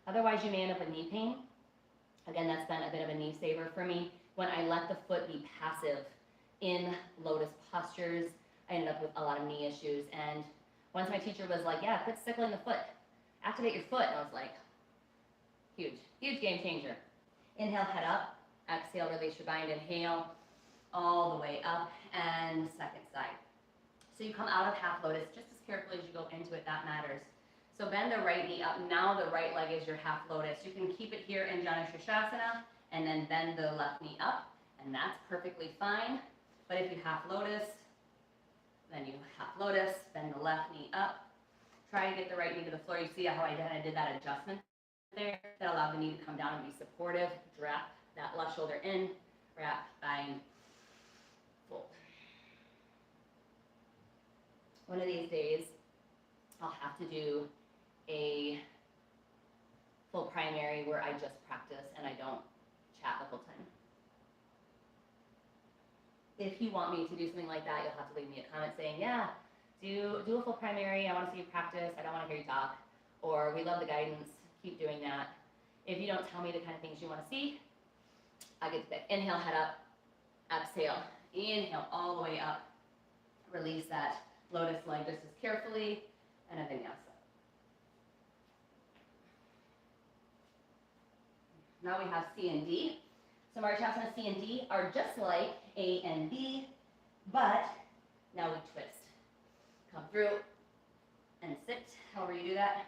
Otherwise you may end up with knee pain. Again, that's been a bit of a knee saver for me. When I let the foot be passive in lotus postures, I ended up with a lot of knee issues. And once my teacher was like, yeah, quit stickling the foot. Activate your foot. And I was like, huge, huge game changer. Inhale, head up. Exhale, release your bind. Inhale, all the way up, and second side. So you come out of half lotus just as carefully as you go into it, that matters. So bend the right knee up. Now the right leg is your half lotus. You can keep it here in Janushirshasana and then bend the left knee up, and that's perfectly fine. But if you half lotus, then you half lotus, bend the left knee up. Try to get the right knee to the floor. You see how I did that adjustment there? That allowed the knee to come down and be supportive. Drop that left shoulder in, wrap, bind, fold. One of these days, I'll have to do a full primary where I just practice and I don't chat the whole time. If you want me to do something like that, you'll have to leave me a comment saying, yeah, do a full primary, I want to see you practice, I don't want to hear you talk, or we love the guidance, keep doing that. If you don't tell me the kind of things you want to see, I get to pick. Inhale, head up, exhale, inhale all the way up, release that lotus leg just as carefully, and a vinyasa. Now we have C and D. So Marchasana C and D are just like A and B, but now we twist. Come through and sit, however you do that.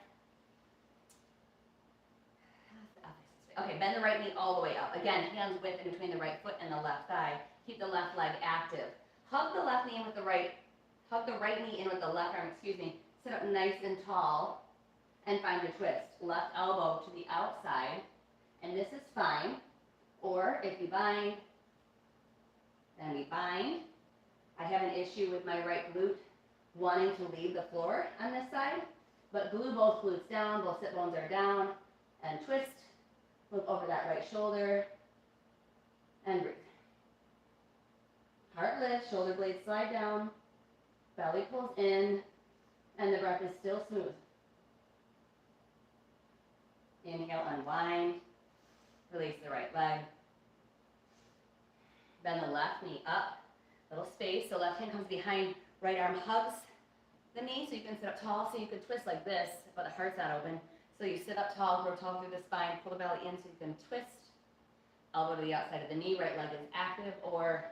Okay, bend the right knee all the way up. Again, hands width in between the right foot and the left thigh. Keep the left leg active. Hug the left knee in with the right, hug the right knee in with the left arm, Sit up nice and tall and find your twist. Left elbow to the outside, and this is fine. Or if you bind, then we bind. I have an issue with my right glute wanting to leave the floor on this side, but glue both glutes down, both sit bones are down, and twist. Look over that right shoulder, and breathe. Heart lifts, shoulder blades slide down, belly pulls in, and the breath is still smooth. Inhale, unwind, release the right leg. Bend the left knee up, little space, so left hand comes behind, right arm hugs the knee, so you can sit up tall, so you can twist like this, but the heart's not open. So you sit up tall, grow tall through the spine, pull the belly in so you can twist. Elbow to the outside of the knee, right leg is active, or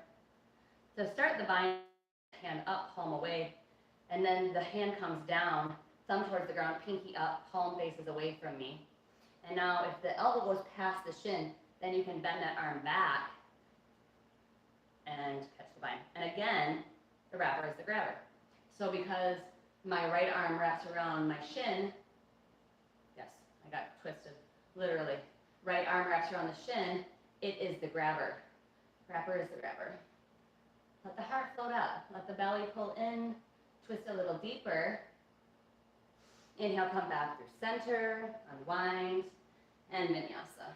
to start the bind, hand up, palm away, and then the hand comes down, thumb towards the ground, pinky up, palm faces away from me. And now if the elbow goes past the shin, then you can bend that arm back and catch the bind. And again, the wrapper is the grabber. So because my right arm wraps around my shin, yes, I got twisted, literally. Right arm wraps around the shin, it is the grabber. Wrapper is the grabber. Let the heart float up. Let the belly pull in. Twist a little deeper. Inhale, come back through center, unwind, and vinyasa.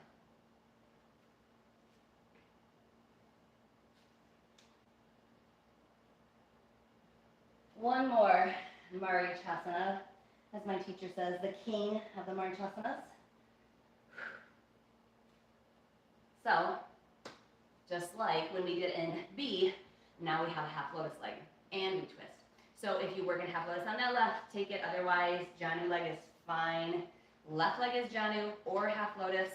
One more Marchasana, as my teacher says, the king of the Marchasanas. So, just like when we did in B, now we have a half lotus leg, and we twist. So if you work in half lotus on that left, take it. Otherwise, Janu leg is fine. Left leg is Janu or half lotus.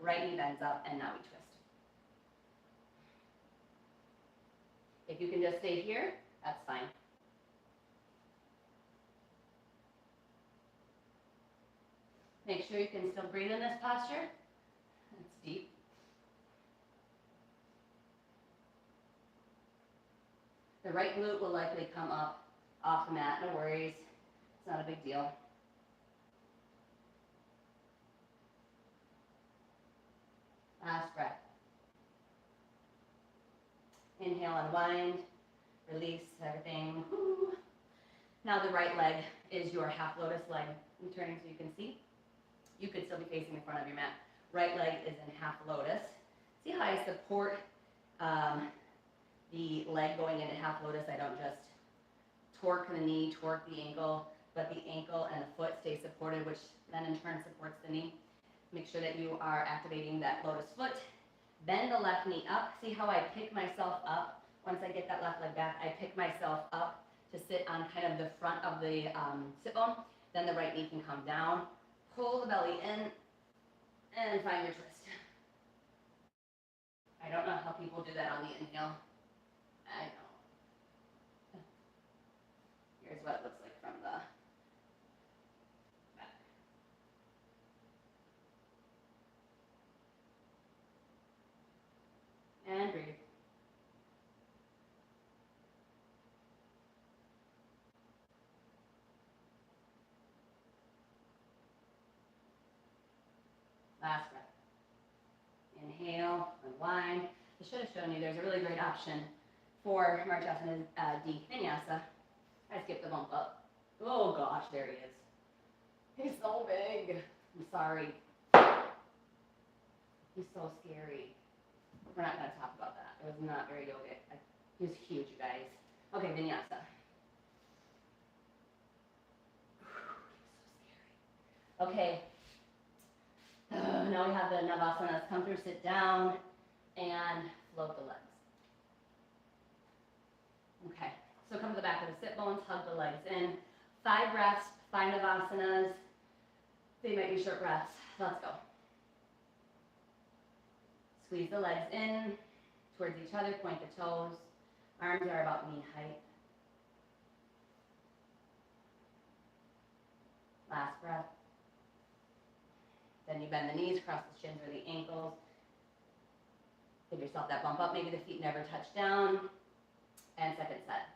Right knee bends up, and now we twist. If you can just stay here, that's fine. Make sure you can still breathe in this posture. It's deep. The right glute will likely come up off the mat, no worries. It's not a big deal. Last breath. Inhale, unwind, release everything. Woo. Now the right leg is your half lotus leg. I'm turning so you can see. You could still be facing the front of your mat. Right leg is in half lotus. See how I support the leg going into half lotus? I don't just torque the knee, torque the ankle, but the ankle and the foot stay supported, which then in turn supports the knee. Make sure that you are activating that lotus foot. Bend the left knee up. See how I pick myself up? Once I get that left leg back, I pick myself up to sit on kind of the front of the sit bone. Then the right knee can come down. Pull the belly in and find your twist. I don't know how people do that on the inhale. I know. Here's what it looks like from the back. And breathe. Last breath. Inhale, unwind. I should have shown you there's a really great option for Parahastasana D Vinyasa. I skipped the bump up. Oh gosh, there he is. He's so big. I'm sorry. He's so scary. We're not going to talk about that. It was not very yogic. He was huge, you guys. Okay, Vinyasa. So scary. Okay. Now we have the Navasana. Come through, sit down, and float the legs. Okay, so come to the back of the sit bones, hug the legs in. 5 breaths, 5 Navasanas. They might be short breaths. Let's go. Squeeze the legs in towards each other, point the toes. Arms are about knee height. Last breath. Then you bend the knees, cross the shins or the ankles. Give yourself that bump up. Maybe the feet never touch down. And second set.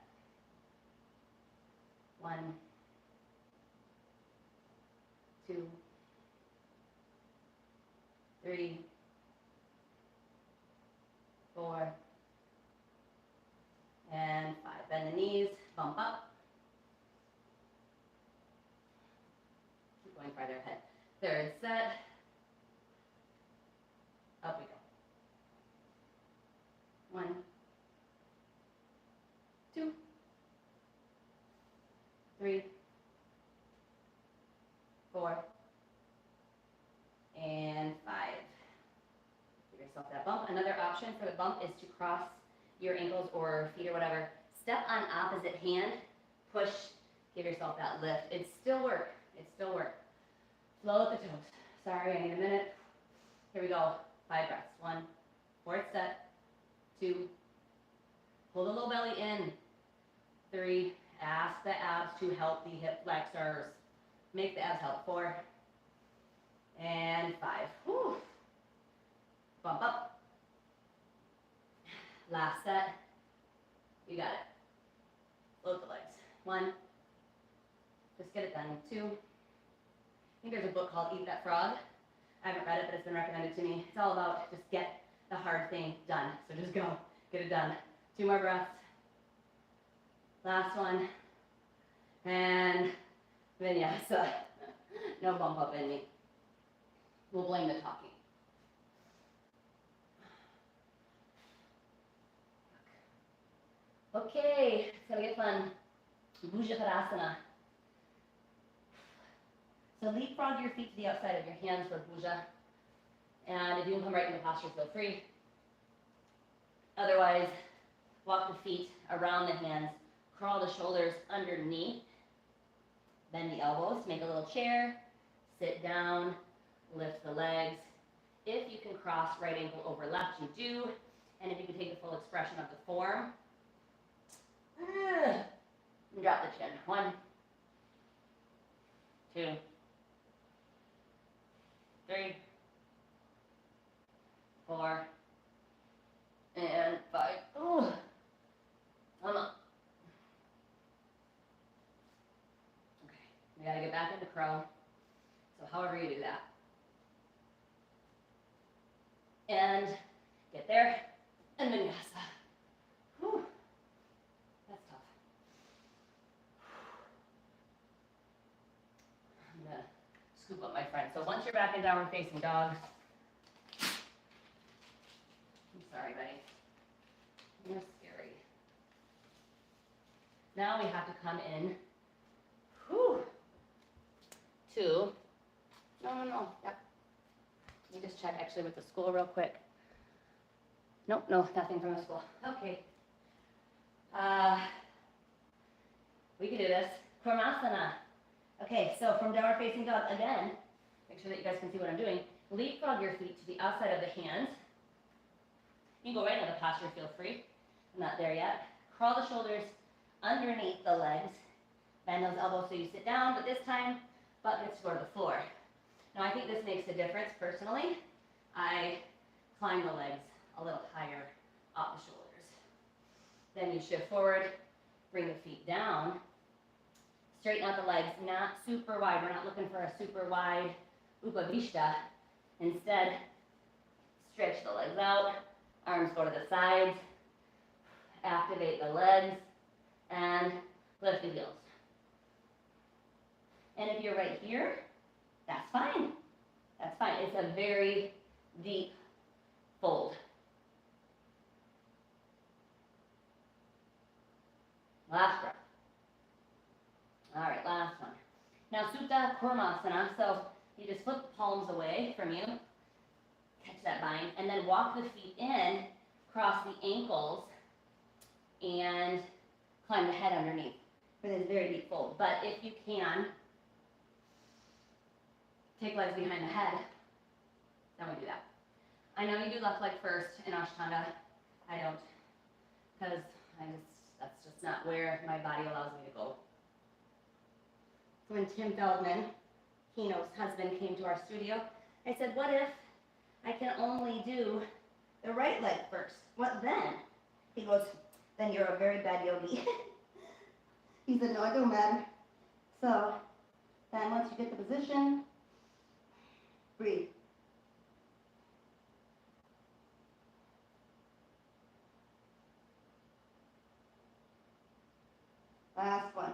1, 2, 3, 4, and 5. Bend the knees, bump up. Keep going farther ahead. Third set. Up we go. 1, 2, 3, 4, and 5. Give yourself that bump. Another option for the bump is to cross your ankles or feet or whatever. Step on opposite hand, push, give yourself that lift. It's still work. It's still work. Float the toes. Sorry, I need a minute. Here we go. 5 breaths. 1, fourth set. 2, pull the low belly in. 3, ask the abs to help the hip flexors. Make the abs help. 4, and 5. Whew. Bump up. Last set. You got it. Float the legs. 1, just get it done. 2, I think there's a book called Eat That Frog. I haven't read it, but it's been recommended to me. It's all about just get the hard thing done. So just go, get it done. 2 more breaths. Last one. And Vinyasa. No bump up in me. We'll blame the talking. Okay, it's gonna get fun. Parahastasana. So leapfrog your feet to the outside of your hands for puja. And if you can come right into posture, feel free. Otherwise, walk the feet around the hands, crawl the shoulders underneath, bend the elbows, make a little chair, sit down, lift the legs. If you can cross right ankle over left, you do. And if you can take the full expression of the form, drop the chin. 1, 2, 3, 4, and 5. Ooh. Come on. Okay, we gotta get back into crow. So however you do that. And get there, and Vinyasa. Whew. That's tough. I'm gonna scoop up my friend. So once you're back in downward facing dog, I'm sorry, buddy. You're scary. Now we have to come in. Whew. To. No. Yep. Let me just check actually with the school real quick. Nope, no, nothing from the school. Okay. We can do this. Parahastasana. Okay, so from downward facing dog again, make sure that you guys can see what I'm doing. Leapfrog your feet to the outside of the hands. You can go right into the posture, feel free. I'm not there yet. Crawl the shoulders underneath the legs. Bend those elbows so you sit down, but this time, butt gets to go to the floor. Now I think this makes a difference personally. I climb the legs a little higher off the shoulders. Then you shift forward, bring the feet down. Straighten out the legs, not super wide. We're not looking for a super wide upavishta. Instead, stretch the legs out, arms go to the sides, activate the legs, and lift the heels. And if you're right here, that's fine. That's fine. It's a very deep fold. Last breath. All right, last one. Now, Supta Kurmasana. So you just flip the palms away from you, catch that bind, and then walk the feet in, cross the ankles, and climb the head underneath for this very deep fold. But if you can, take legs behind the head, then we do that. I know you do left leg first in Ashtanga. I don't, because that's just not where my body allows me to go. When Tim Feldman, Kino's husband, came to our studio, I said, what if I can only do the right leg first? What then? He goes, then you're a very bad yogi. He said, no, it don't matter. So then once you get the position, breathe. Last one.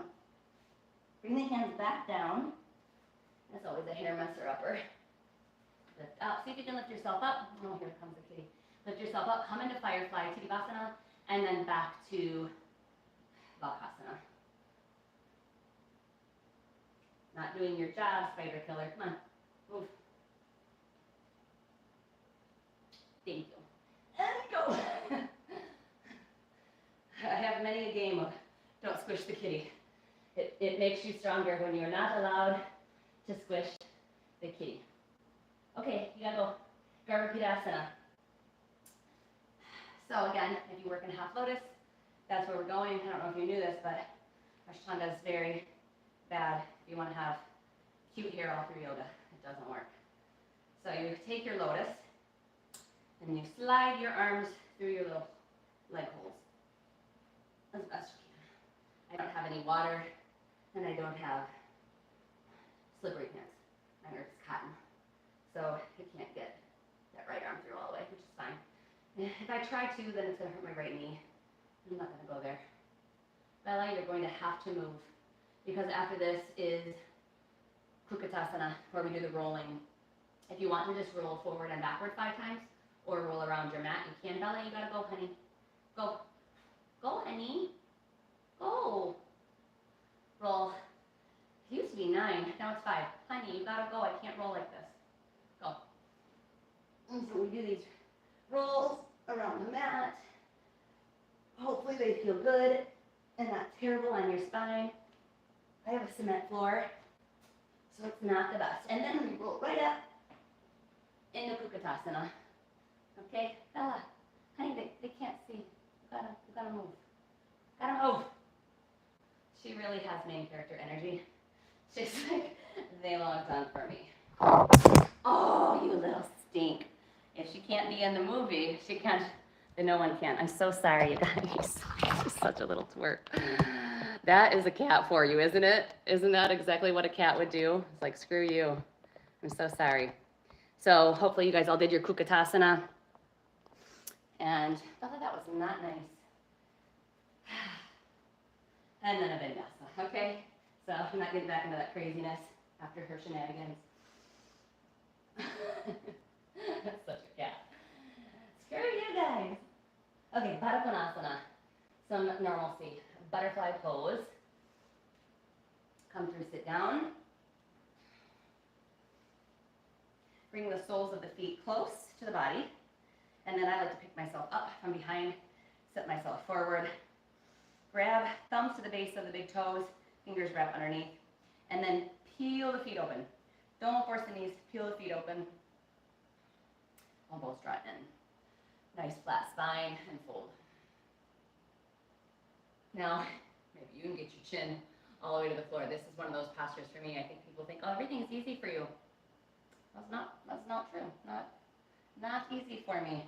Bring the hands back down. That's always a hair messer upper. Lift up. See if you can lift yourself up. Oh, here comes the kitty. Lift yourself up. Come into Firefly, Tadasana, and then back to Parahastasana. Not doing your job, spider killer. Come on. Move. Thank you. And go. I have many a game of don't squish the kitty. It makes you stronger when you're not allowed to squish the kitty. Okay, you gotta go. Katasana. So again, if you work in half lotus, that's where we're going. I don't know if you knew this, but Ashtanga is very bad if you want to have cute hair all through yoga. It doesn't work. So you take your lotus, and you slide your arms through your little leg holes as best you can. I don't have any water, and I don't have slippery pants. My hair is cotton, so I can't get that right arm through all the way, which is fine. If I try to, then it's going to hurt my right knee. I'm not going to go there. Bella, you're going to have to move, because after this is Katasana, where we do the rolling. If you want to just roll forward and backward 5 times, or roll around your mat, you can. Bella, you gotta go, honey. Go. Go, honey. Go. Roll. It used to be 9, now it's 5. Honey, you gotta go. I can't roll like this. Go. And so we do these rolls around the mat. Hopefully they feel good and not terrible on your spine. I have a cement floor, so it's not the best. And then we roll right up into Katasana. Okay, Bella, honey, they can't see. You gotta move. Gotta move. She really has main character energy. She's like, they logged on for me. Oh, you little stink. If she can't be in the movie, she can't, then no one can. I'm so sorry, you guys. She's such a little twerp. That is a cat for you, isn't it? Isn't that exactly what a cat would do? It's like, screw you. I'm so sorry. So hopefully you guys all did your Katasana. And Bella, that was not nice. And then a Vinyasa, okay? So I'm not getting back into that craziness after her shenanigans. That's such a cat. Screw you guys. Okay, Parahastasana. Some normalcy. Butterfly pose. Come through, sit down. Bring the soles of the feet close to the body. And then I like to pick myself up from behind, set myself forward. Grab thumbs to the base of the big toes, fingers wrap underneath, and then peel the feet open. Don't force the knees, peel the feet open. Elbows draw in. Nice flat spine and fold. Now, maybe you can get your chin all the way to the floor. This is one of those postures for me. I think people think, oh, everything is easy for you. That's not true. Not easy for me.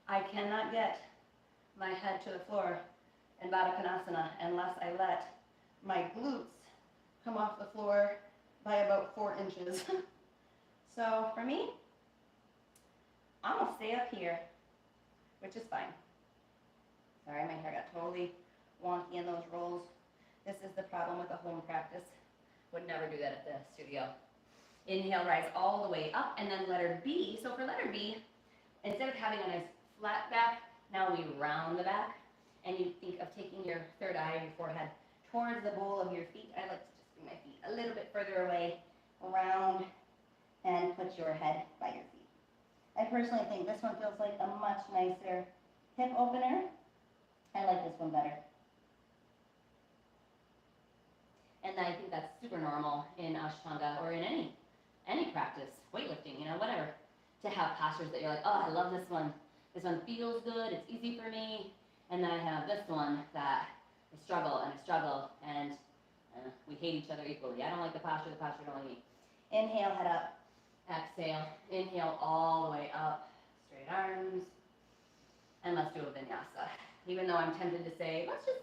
I cannot get my head to the floor in Katasana unless I let my glutes come off the floor by about 4 inches. So for me, I'm gonna stay up here, which is fine. Sorry, my hair got totally wonky in those rolls. This is the problem with a home practice. Would never do that at the studio. Inhale, rise all the way up, and then letter B. So for letter B, instead of having a nice flat back, now we round the back, and you think of taking your third eye of your forehead towards the bole of your feet. I like to just bring my feet a little bit further away, round, and put your head by your feet. I personally think this one feels like a much nicer hip opener. I like this one better. And I think that's super normal in Ashtanga or in any practice, weightlifting, whatever, to have postures that you're like, oh, I love this one. This one feels good, it's easy for me. And then I have this one that I struggle, and we hate each other equally. I don't like the posture don't like me. Inhale, head up. Exhale, inhale all the way up, straight arms. And let's do a Vinyasa. Even though I'm tempted to say, let's just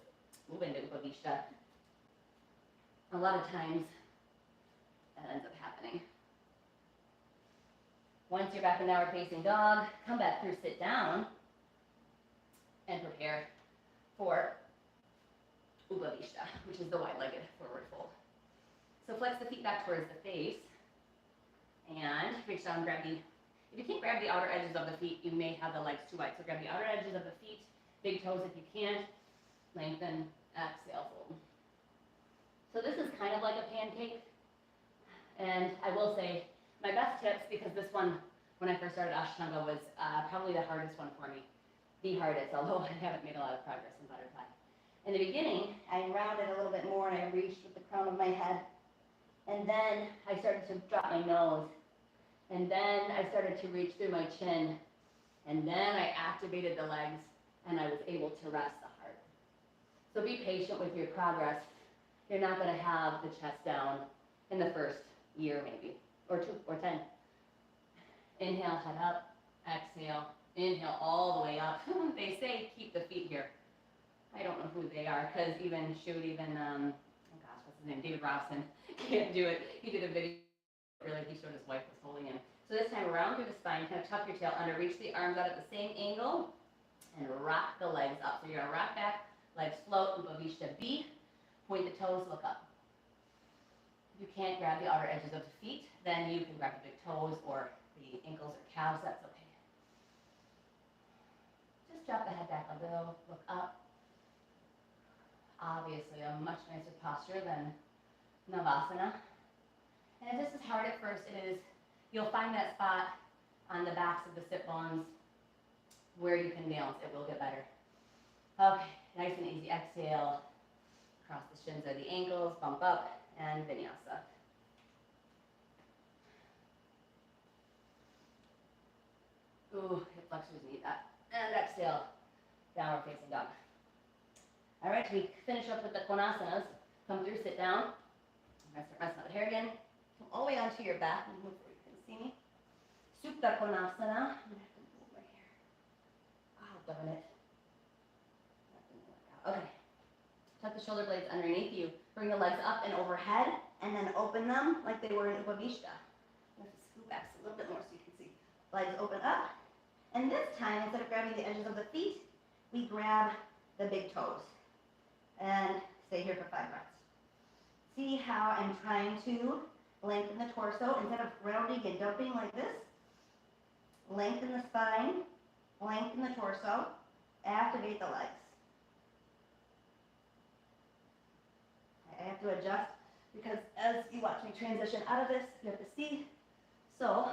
move into Upavishta. A lot of times, that ends up happening. Once you're back in downward facing dog, come back through sit down and prepare for Upavishta, which is the wide-legged forward fold. So flex the feet back towards the face and reach down and grab the, if you can't grab the outer edges of the feet, you may have the legs too wide. So grab the outer edges of the feet, big toes if you can't, lengthen, exhale, fold. So this is kind of like a pancake, and I will say my best tips, because this one, when I first started Ashtanga, was probably the hardest one for me. The hardest, although I haven't made a lot of progress in butterfly. In the beginning, I rounded a little bit more, and I reached with the crown of my head, and then I started to drop my nose, and then I started to reach through my chin, and then I activated the legs, and I was able to rest the heart. So be patient with your progress. You're not going to have the chest down in the first year maybe, or 2 or 10. Inhale, head up, exhale, inhale all the way up. They say keep the feet here. I don't know who they are, because oh gosh, what's his name, David Robson can't do it. He did a video, really, he showed his wife was holding him. So this time around through the spine, kind of tuck your tail under, reach the arms out at the same angle, and rock the legs up. So you're going to rock back, legs float, Upavishta B. Point the toes, look up. If you can't grab the outer edges of the feet, then you can grab the big toes or the ankles or calves, that's okay. Just drop the head back a little, look up. Obviously a much nicer posture than Navasana. And if this is hard at first, you'll find that spot on the backs of the sit bones where you can balance. It will get better. Okay, nice and easy. Exhale. Cross the shins or the ankles, bump up, and Vinyasa. Ooh, hip flexors need that. And exhale, downward facing dog. All right, we finish up with the Konasanas. Come through, sit down. I'm going to start messing with the hair again. Come all the way onto your back and move where you can see me. Supta Konasana. I'm going to have to move my hair. Oh, darn it. That didn't work out. Okay. Tuck the shoulder blades underneath you. Bring the legs up and overhead, and then open them like they were in Upavishta. You have to scoot back a little bit more so you can see. Legs open up. And this time, instead of grabbing the edges of the feet, we grab the big toes. And stay here for 5 breaths. See how I'm trying to lengthen the torso. Instead of rounding and dumping like this, lengthen the spine, lengthen the torso, activate the legs. I have to adjust because as you watch me transition out of this, you have to see. So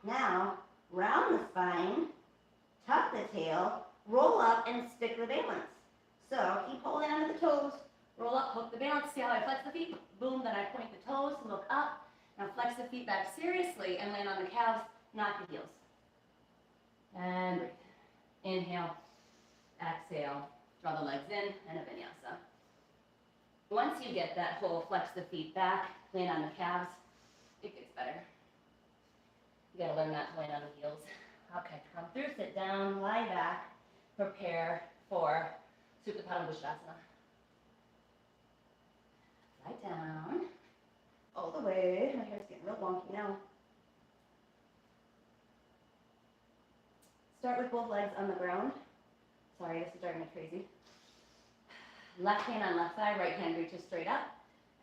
now round the spine, tuck the tail, roll up and stick the balance. So keep holding onto the toes, roll up, hook the balance. See how I flex the feet? Boom, then I point the toes, look up. Now flex the feet back seriously and land on the calves. not the heels. And breathe. Inhale, exhale, draw the legs in, and a vinyasa. Once you get that whole flex the feet back, land on the calves, it gets better. You gotta learn not to land on the heels. Okay, come through, sit down, lie back, prepare for Supta Parahastasana. Lie down, all the way. My hair's getting real wonky now. Start with both legs on the ground. Sorry, this is driving me crazy. Left hand on left side, right hand reaches straight up.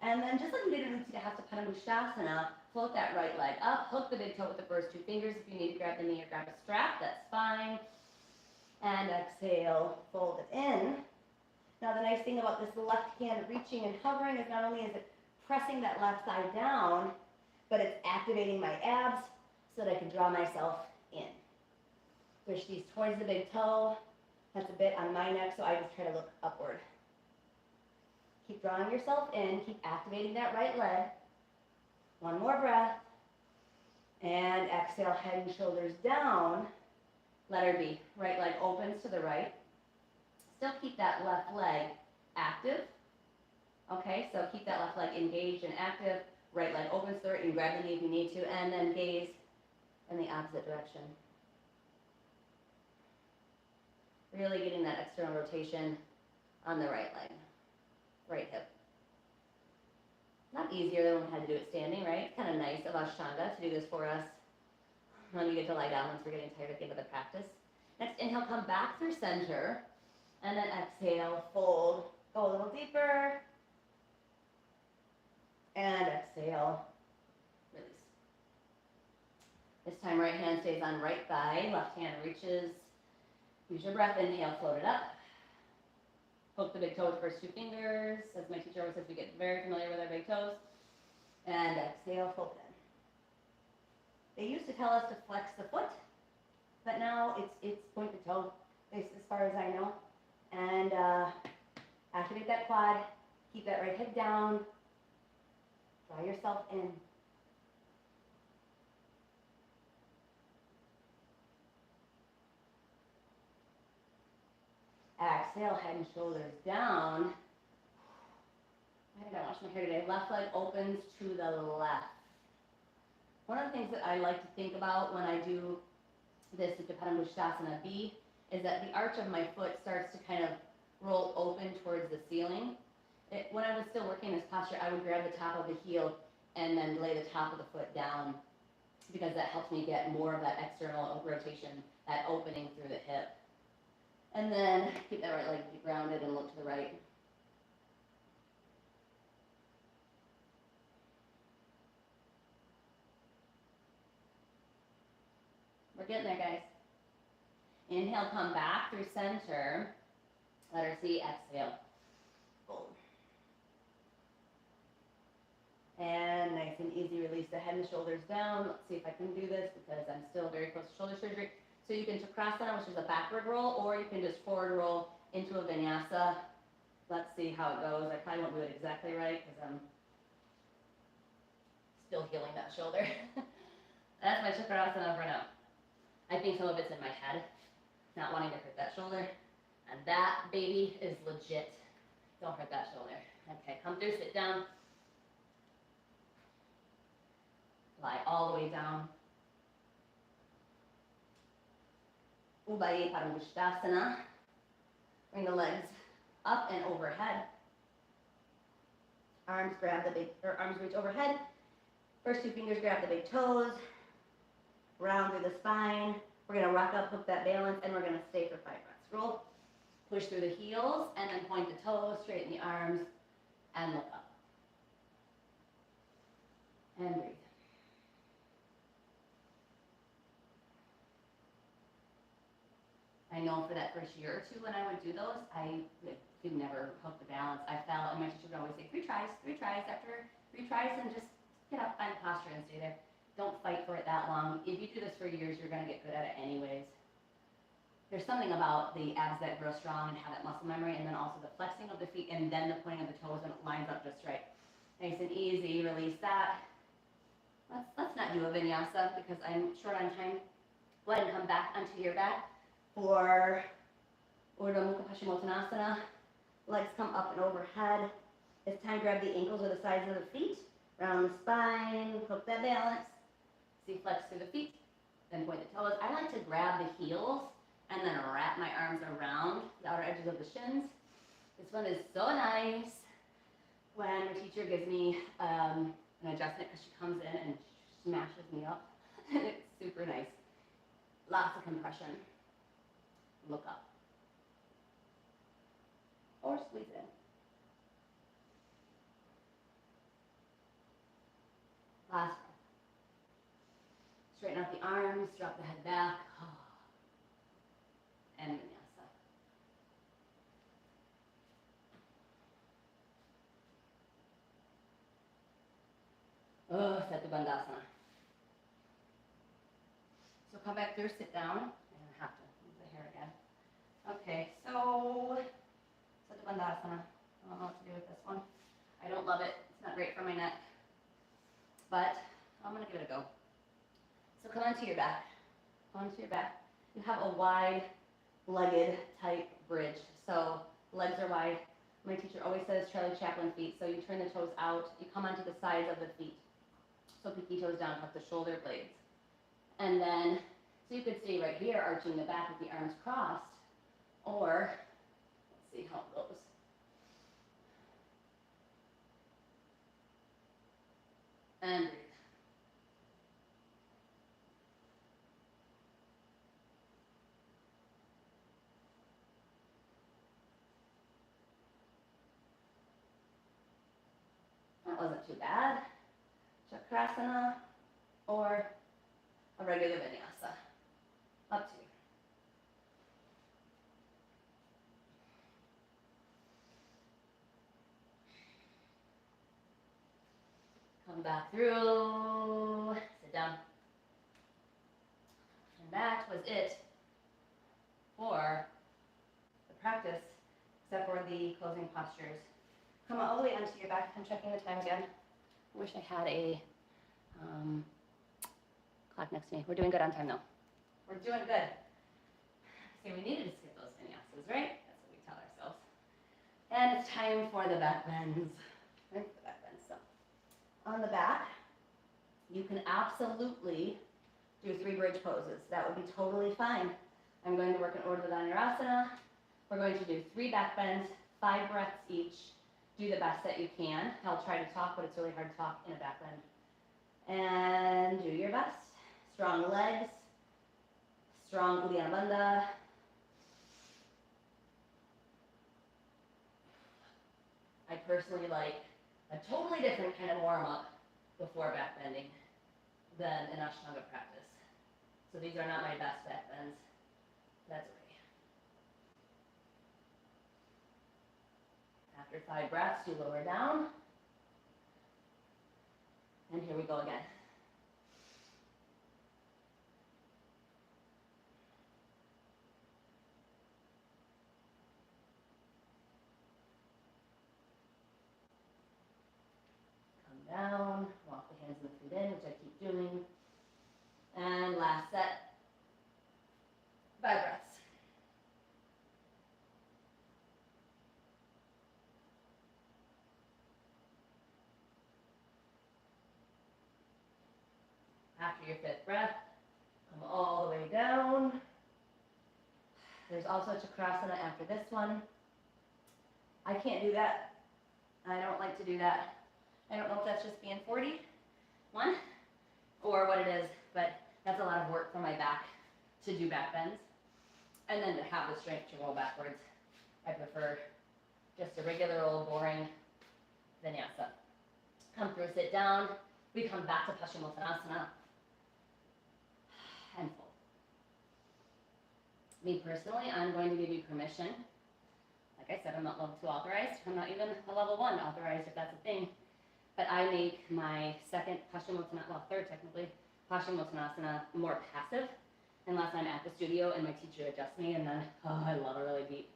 And then just like we did in Untitled Chapter, float that right leg up, hook the big toe with the first two fingers. If you need to grab the knee or grab a strap, that's fine. And exhale, fold it in. Now the nice thing about this left hand reaching and hovering is not only is it pressing that left side down, but it's activating my abs so that I can draw myself in. Push these towards the big toe. That's a bit on my neck, so I just try to look upward. Keep drawing yourself in, keep activating that right leg. One more breath. And exhale, head and shoulders down. Let her be. Right leg opens to the right. Still keep that left leg active. Okay, so keep that left leg engaged and active. Right leg opens to the right. You can grab the knee if you need to, and then gaze in the opposite direction. Really getting that external rotation on the right leg, right hip. Not easier than when we had to do it standing, right? It's kind of nice of Ashtanga to do this for us when we get to lie down once we're getting tired at the end of the practice. Next, inhale, come back through center, and then exhale, fold, go a little deeper, and exhale, release. This time, right hand stays on right thigh, left hand reaches. Use your breath, inhale, float it up. Hook the big toe with the first two fingers. As my teacher always says, we get very familiar with our big toes. And exhale, fold it in. They used to tell us to flex the foot, but now it's point the toe, as far as I know. And activate that quad, keep that right hip down, draw yourself in. Exhale, head and shoulders down. I think I washed my hair today. Left leg opens to the left. One of the things that I like to think about when I do this Parahastasana B is that the arch of my foot starts to kind of roll open towards the ceiling. When I was still working this posture, I would grab the top of the heel and then lay the top of the foot down because that helps me get more of that external rotation, that opening through the hip. And then keep that right leg grounded and look to the right. We're getting there, guys. Inhale, come back through center. Let her see, exhale. Fold. And nice and easy, release the head and shoulders down. Let's see if I can do this because I'm still very close to shoulder surgery. So you can Katasana, which is a backward roll, or you can just forward roll into a Vinyasa. Let's see how it goes. I probably won't do it exactly right because I'm still healing that shoulder. That's my Katasana for now. I think some of it's in my head, not wanting to hurt that shoulder. And that baby is legit. Don't hurt that shoulder. Okay, come through, sit down. Lie all the way down. Untitled Parahastasana. Bring the legs up and overhead. Arms reach overhead. First two fingers grab the big toes. Round through the spine. We're going to rock up, hook that balance, and we're going to stay for 5 breaths. Roll. Push through the heels, and then point the toes, straighten the arms, and look up. And breathe. I know for that first year or two when I would do those, I could never hook the balance. I fell, and my teacher would always say, 3 tries. After 3 tries, and just get up, find the posture, and stay there. Don't fight for it that long. If you do this for years, you're going to get good at it anyways. There's something about the abs that grow strong and have that muscle memory, and then also the flexing of the feet, and then the pointing of the toes when it lines up just right. Nice and easy, release that. Let's not do a vinyasa because I'm short on time. Go ahead and come back onto your back for Urdhva Mukha Paschimottanasana. Legs come up and overhead. It's time to grab the ankles or the sides of the feet. Round the spine, hook that balance. See, flex through the feet, then point the toes. I like to grab the heels and then wrap my arms around the outer edges of the shins. This one is so nice when my teacher gives me an adjustment because she comes in and smashes me up. It's super nice. Lots of compression. Look up. Or squeeze in. Last breath. Straighten out the arms, drop the head back. And Vinyasa. Bandhasana. So come back through, sit down. I have to move the hair again. Okay, so Bandhasana. I don't know what to do with this one. I don't love it. It's not great for my neck. But I'm going to give it a go. So come onto your back. Onto your back. You have a wide-legged type bridge. So legs are wide. My teacher always says Charlie Chaplin feet. So you turn the toes out. You come onto the sides of the feet. So pinky toes down, tuck the shoulder blades. And then, so you could stay right here, arching the back with the arms crossed. Or, let's see how it goes. And breathe. That wasn't too bad. Chakrasana or a regular vinyasa. Up to you. Come back through, sit down. And that was it for the practice, except for the closing postures. Come all the way onto your back. I'm checking the time again. I wish I had a clock next to me. We're doing good on time though. We're doing good. See, we needed to skip those vinyasas, right? That's what we tell ourselves. And it's time for the back bends. Right? The back bends. So on the back, you can absolutely do 3 bridge poses. That would be totally fine. I'm going to work in Urdhva Dhanurasana. We're going to do 3 back bends, 5 breaths each. Do the best that you can. I'll try to talk, but it's really hard to talk in a back bend. And do your best. Strong legs, strong Uddiyana Bandha. I personally like a totally different kind of warm-up before back bending than an Ashtanga practice. So these are not my best back bends. That's okay. After 5 breaths, you lower down. And here we go again. Come down, walk the hands and the feet in, which I keep doing. And last set. 5 breaths. After your 5th breath, come all the way down. There's also Chakrasana after this one. I can't do that. I don't like to do that. I don't know if that's just being 41 or what it is, but that's a lot of work for my back to do back bends. And then to have the strength to roll backwards. I prefer just a regular old boring vinyasa. Come through, sit down. We come back to Paschimottanasana. And fold. Me personally, I'm going to give you permission. Like I said, I'm not level 2 authorized. I'm not even a level 1 authorized, if that's a thing. But I make my second Paschimottanasana, well, third technically, Paschimottanasana more passive, unless I'm at the studio and my teacher adjusts me, and then, I love a really deep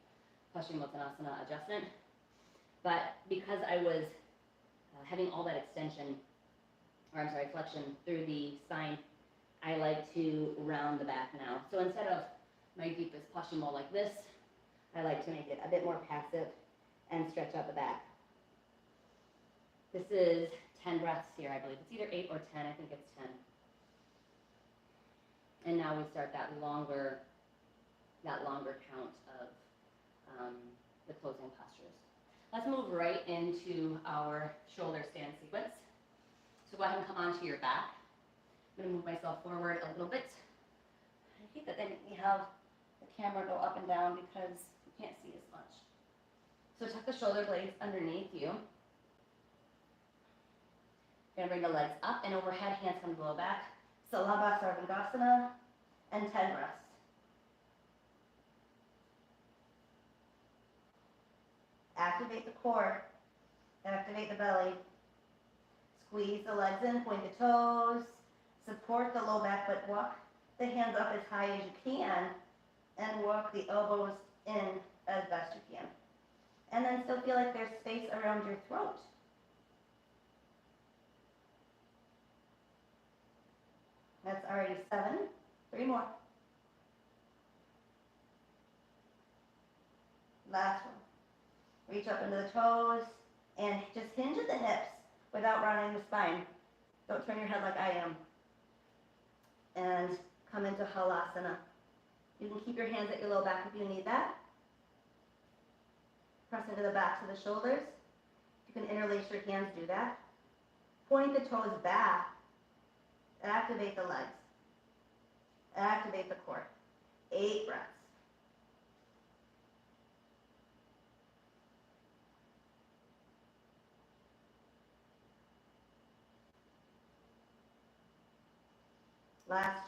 Paschimottanasana adjustment. But because I was having all that extension flexion through the spine, I like to round the back now. So instead of my deepest Paschimottanasana like this, I like to make it a bit more passive and stretch out the back. This is 10 breaths here, I believe. It's either 8 or 10. I think it's 10. And now we start that longer count of the closing postures. Let's move right into our shoulder stand sequence. So go ahead and come onto your back. I'm going to move myself forward a little bit. I hate that they make me have the camera go up and down because you can't see as much. So tuck the shoulder blades underneath you. You're going to bring the legs up and overhead, hands come to the low back. Salabhasana and 10 breaths. Activate the core, activate the belly. Squeeze the legs in, point the toes, support the low back, but walk the hands up as high as you can and walk the elbows in as best you can. And then still feel like there's space around your throat. That's already 7. 3 more. Last one. Reach up into the toes and just hinge at the hips without rounding the spine. Don't turn your head like I am. And come into Halasana. You can keep your hands at your low back if you need that. Press into the backs of the shoulders. You can interlace your hands, do that. Point the toes back. Activate the legs. Activate the core. 8 breaths. Last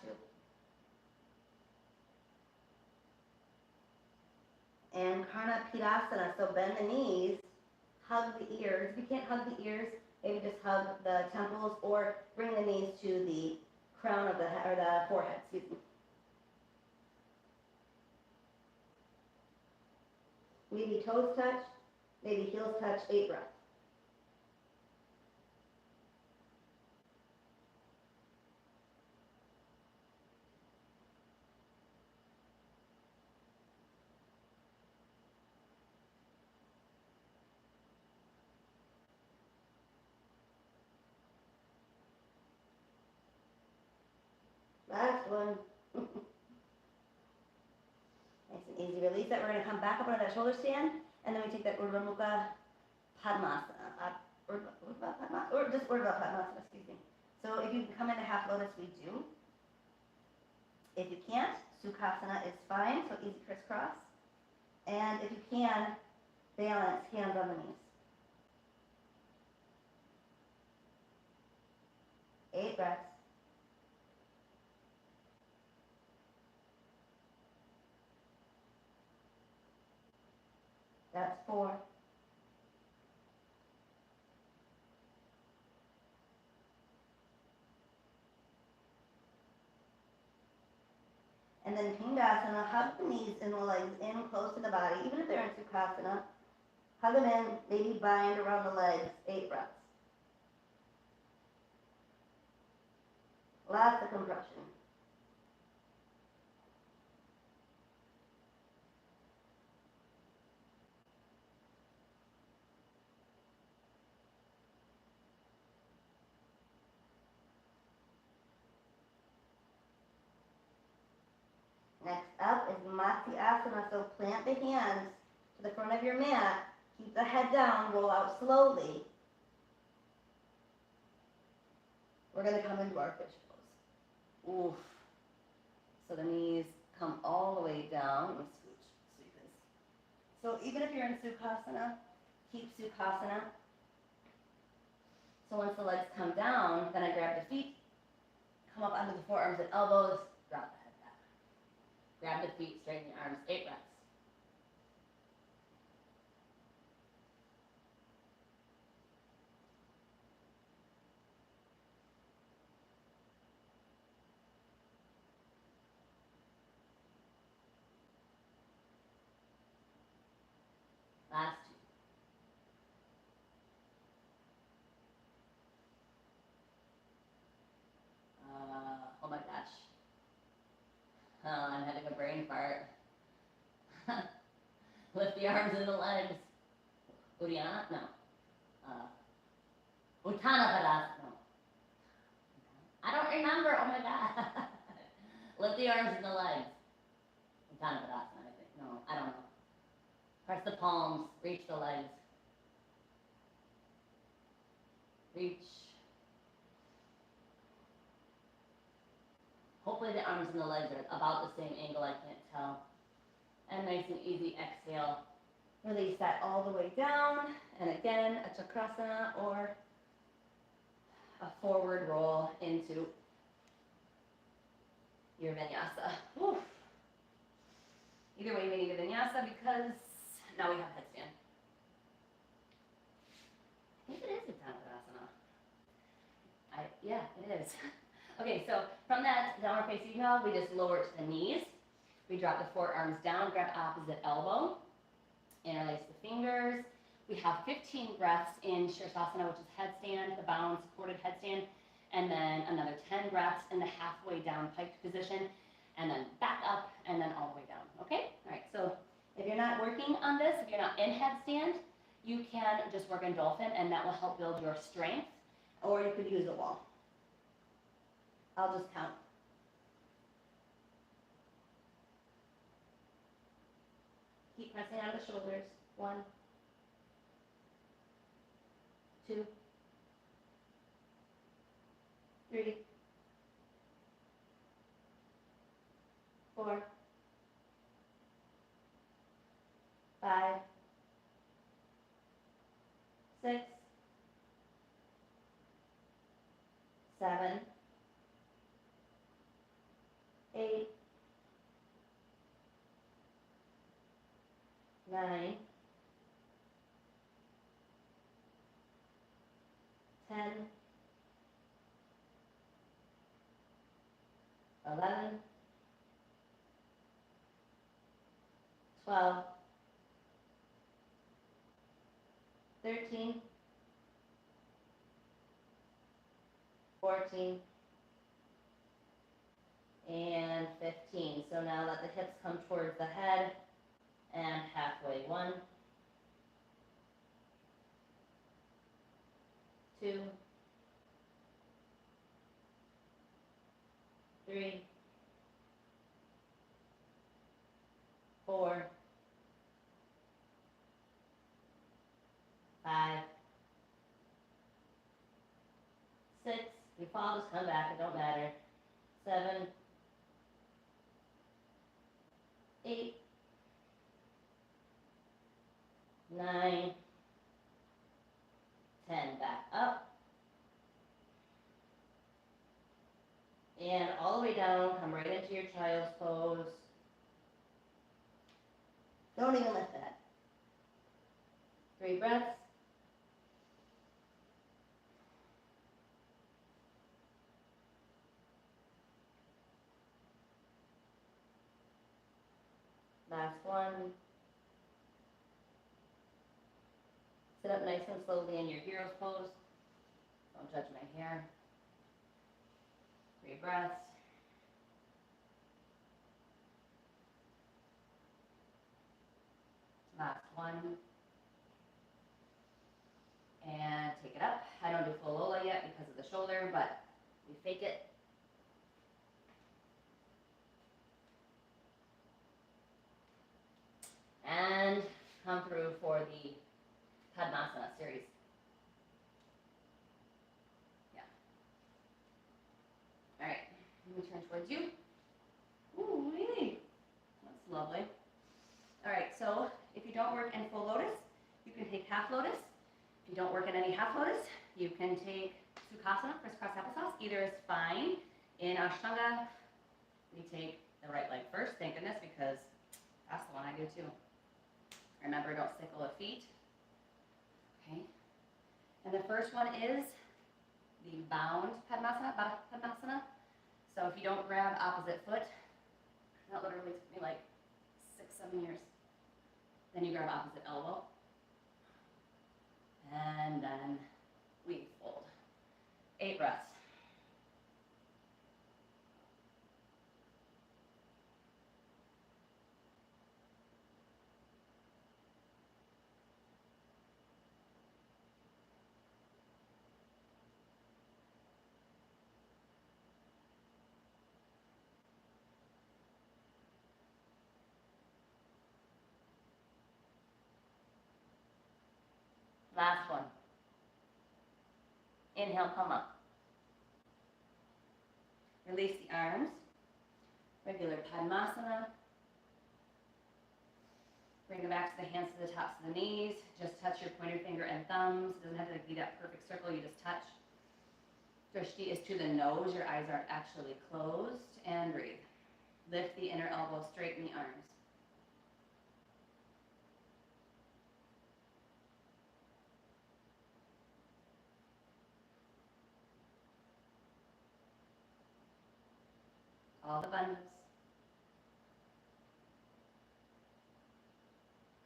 2. And Parahastasana, so bend the knees, hug the ears. If you can't hug the ears, maybe just hug the temples or bring the knees to the crown of the head, or the forehead, excuse me. Maybe toes touch, maybe heels touch, 8 breaths. Last one. Nice and easy. Release that. We're going to come back up onto that shoulder stand, and then we take that Urdhva Mukha Padmasana. Or just Urdhva Padmasana, excuse me. So if you can come into half lotus, we do. If you can't, Sukhasana is fine, so easy crisscross. And if you can, balance, hands on the knees. 8 breaths. That's 4. And then Pindasana, hug the knees and the legs in close to the body, even if they're in Sukhasana. Hug them in, maybe bind around the legs, 8 breaths. Lots of compression. Next up is Matsyasana, so plant the hands to the front of your mat, keep the head down, roll out slowly. We're going to come into our fish pose. Oof. So the knees come all the way down. Let me scooch so you can. So even if you're in Sukhasana, keep Sukhasana. So once the legs come down, then I grab the feet, come up onto the forearms and elbows, drop the head back. Grab the feet, straighten the arms, 8 breaths. Last 2. Lift the arms and the legs. Uddiyana? No. Uttanapadasan. No. I don't remember. Oh my God. Lift the arms and the legs. Uttanapadasan, I think. No, I don't know. Press the palms. Reach the legs. Reach. Hopefully the arms and the legs are about the same angle. I can't tell. And nice and easy exhale. Release that all the way down. And again, a chakrasana or a forward roll into your vinyasa. Whew. Either way, we need a vinyasa because now we have headstand. I think it is a Katasana. Yeah, it is. Okay, so from that downward facing dog, we just lower to the knees. We drop the forearms down, grab opposite elbow, interlace the fingers. We have 15 breaths in Sirsasana, which is headstand, the bound supported headstand, and then another 10 breaths in the halfway down piked position, and then back up, and then all the way down, okay? All right, so if you're not working on this, if you're not in headstand, you can just work in dolphin, and that will help build your strength, or you could use a wall. I'll just count. Keep pressing out of the shoulders. 1, 2, 3, 4, 5, 6, 7, 8, 9, 10, 11, 12, 13, 14, and 15. So now let the hips come towards the head and halfway. 1, 2, 3, 4, 5, 6. If you fall, just come back. It don't matter. 7, 8, 9, 10. Back up. And all the way down. Come right into your child's pose. Don't even lift that. 3 breaths. Last one. Sit up nice and slowly in your hero's pose. Don't judge my hair. 3 breaths. Last one. And take it up. I don't do full Lola yet because of the shoulder, but we fake it. And come through for the Padmasana series. Yeah. All right, let me turn towards you. Ooh, really? That's lovely. All right, so if you don't work in full lotus, you can take half lotus. If you don't work in any half lotus, you can take Sukhasana, crisscross applesauce. Either is fine. In Ashtanga, we take the right leg first, thank goodness, because that's the one I do too. Remember, don't sickle the feet. Okay. And the first one is the bound Padmasana, Baddha Padmasana. So if you don't grab opposite foot, that literally took me like 6-7 years. Then you grab opposite elbow. And then we fold. 8 breaths. Last one. Inhale, come up. Release the arms. Regular Padmasana. Bring it back to the hands to the tops of the knees. Just touch your pointer finger and thumbs. It doesn't have to be that perfect circle, you just touch. Drishti is to the nose, your eyes aren't actually closed. And breathe. Lift the inner elbow, straighten the arms. All the bandhas.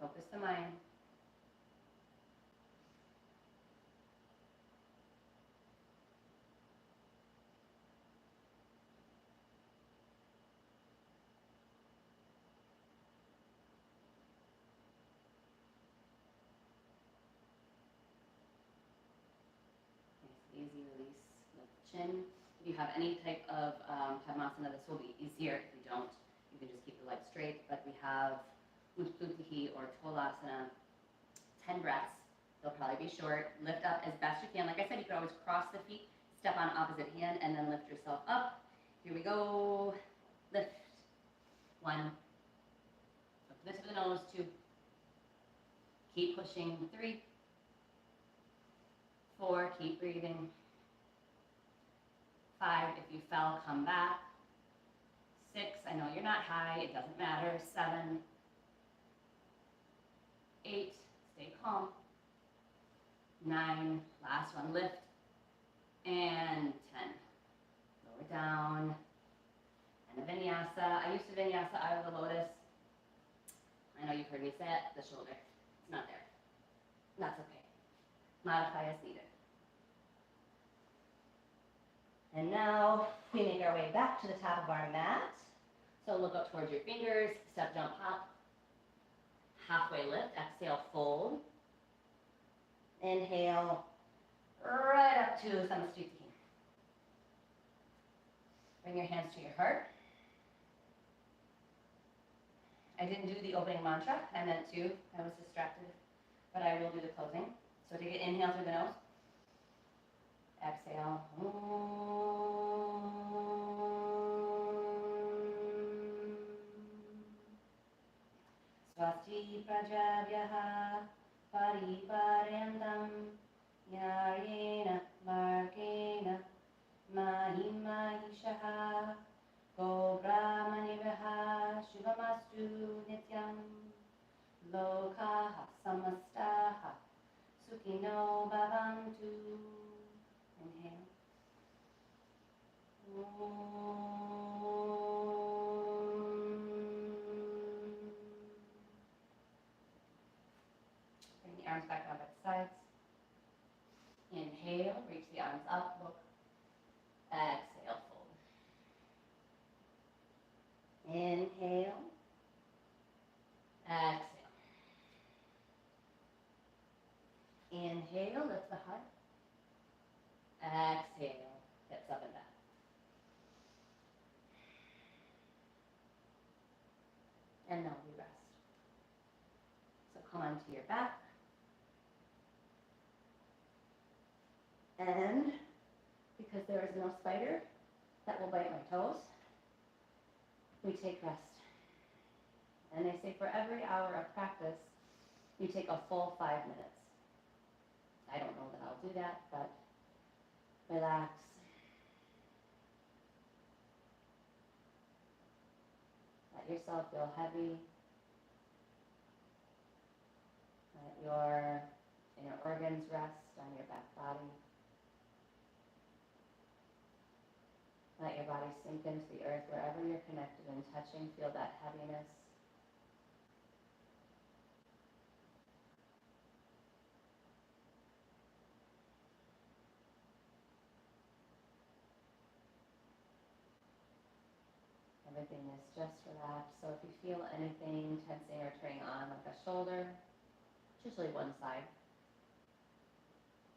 Focus the mind. Nice, easy release. Lift the chin. If you have any type of Padmasana, this will be easier. If you don't, you can just keep the legs straight. But we have Utplutihi or Tolasana, 10 breaths. They'll probably be short. Lift up as best you can. Like I said, you can always cross the feet, step on opposite hand, and then lift yourself up. Here we go. Lift. 1. Up to the tip of the nose. 2. Keep pushing. 3. 4. Keep breathing. 5. If you fell, come back. 6. I know you're not high. It doesn't matter. 7. 8. Stay calm. 9. Last one. Lift. And 10. Lower down. And a Vinyasa. I used to Vinyasa out of the Lotus. I know you've heard me say it. The shoulder. It's not there. That's okay. Modify as needed. And now we make our way back to the top of our mat. So look up towards your fingers, step, jump, hop. Halfway lift, exhale, fold. Inhale, right up to Samasthiti. Bring your hands to your heart. I didn't do the opening mantra, I meant to, I was distracted, but I will do the closing. So take an inhale through the nose. Exhale. Swasti prajabhyaha pariparyantam yaryena margena mahimahishaha go brahmanibhaha shubhamastu nityam lokaha samastaha sukhino bhavantu. Inhale. Bring the arms back up at the sides. Inhale, reach the arms up, look. Exhale, fold. Inhale. Exhale. Inhale, lift the heart. Exhale, hips up and back. And now we rest. So come onto your back. And because there is no spider that will bite my toes, we take rest. And they say for every hour of practice, you take a full 5 minutes. I don't know that I'll do that, but relax. Let yourself feel heavy. Let your inner organs rest on your back body. Let your body sink into the earth wherever you're connected and touching. Feel that heaviness. Everything is just relaxed. So if you feel anything tensing or turning on, like a shoulder, it's usually one side,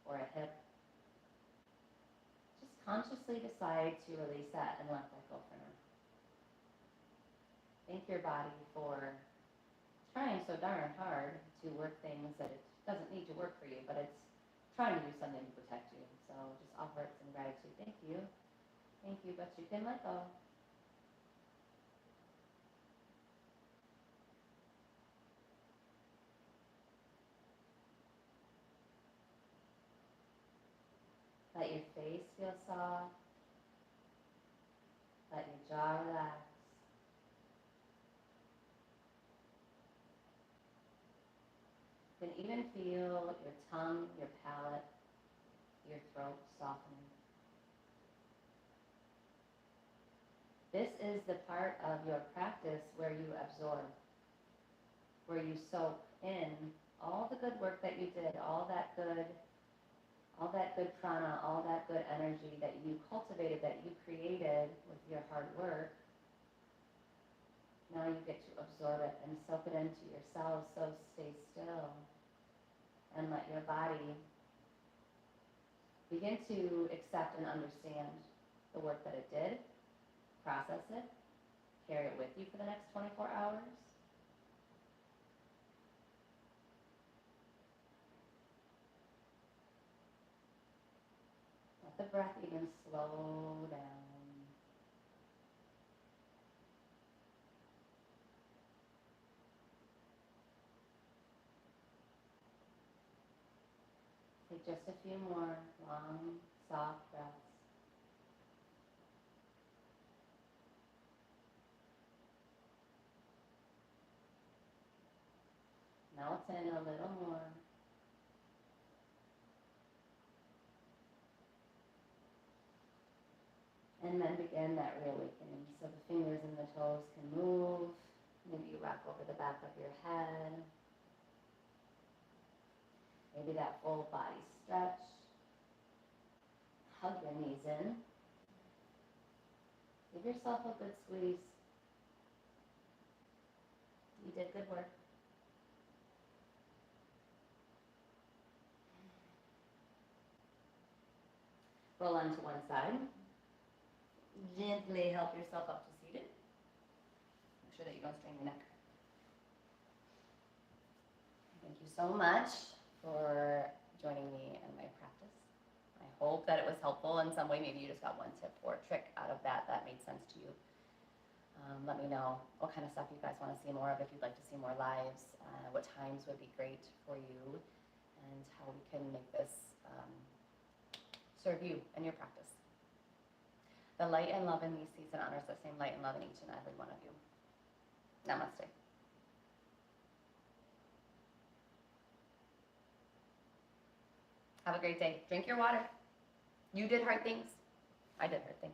or a hip, just consciously decide to release that and let that go for now. Thank your body for trying so so darn hard to work things that it doesn't need to work for you, but it's trying to do something to protect you. So just offer it some gratitude. Thank you, but you can let go. Let your face feel soft. Let your jaw relax. You can even feel your tongue, your palate, your throat softening. This is the part of your practice where you absorb, where you soak in all the good work that you did, all that good prana, all that good energy that you cultivated, that you created with your hard work. Now you get to absorb it and soak it into your cells, so stay still and let your body begin to accept and understand the work that it did, process it, carry it with you for the next 24 hours. Let the breath even slow down. Take just a few more long, soft breaths. Melt in a little more. And then begin that reawakening. So the fingers and the toes can move. Maybe you rock over the back of your head. Maybe that full body stretch. Hug your knees in. Give yourself a good squeeze. You did good work. Roll onto one side. Gently help yourself up to seated. Make sure that you don't strain your neck. Thank you so much for joining me in my practice. I hope that it was helpful in some way. Maybe you just got one tip or trick out of that made sense to you. Let me know what kind of stuff you guys want to see more of, if you'd like to see more lives, what times would be great for you, and how we can make this serve you and your practice. The light and love in me sees and honors the same light and love in each and every one of you. Namaste. Have a great day. Drink your water. You did hard things. I did hard things.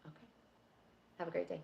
Okay. Have a great day.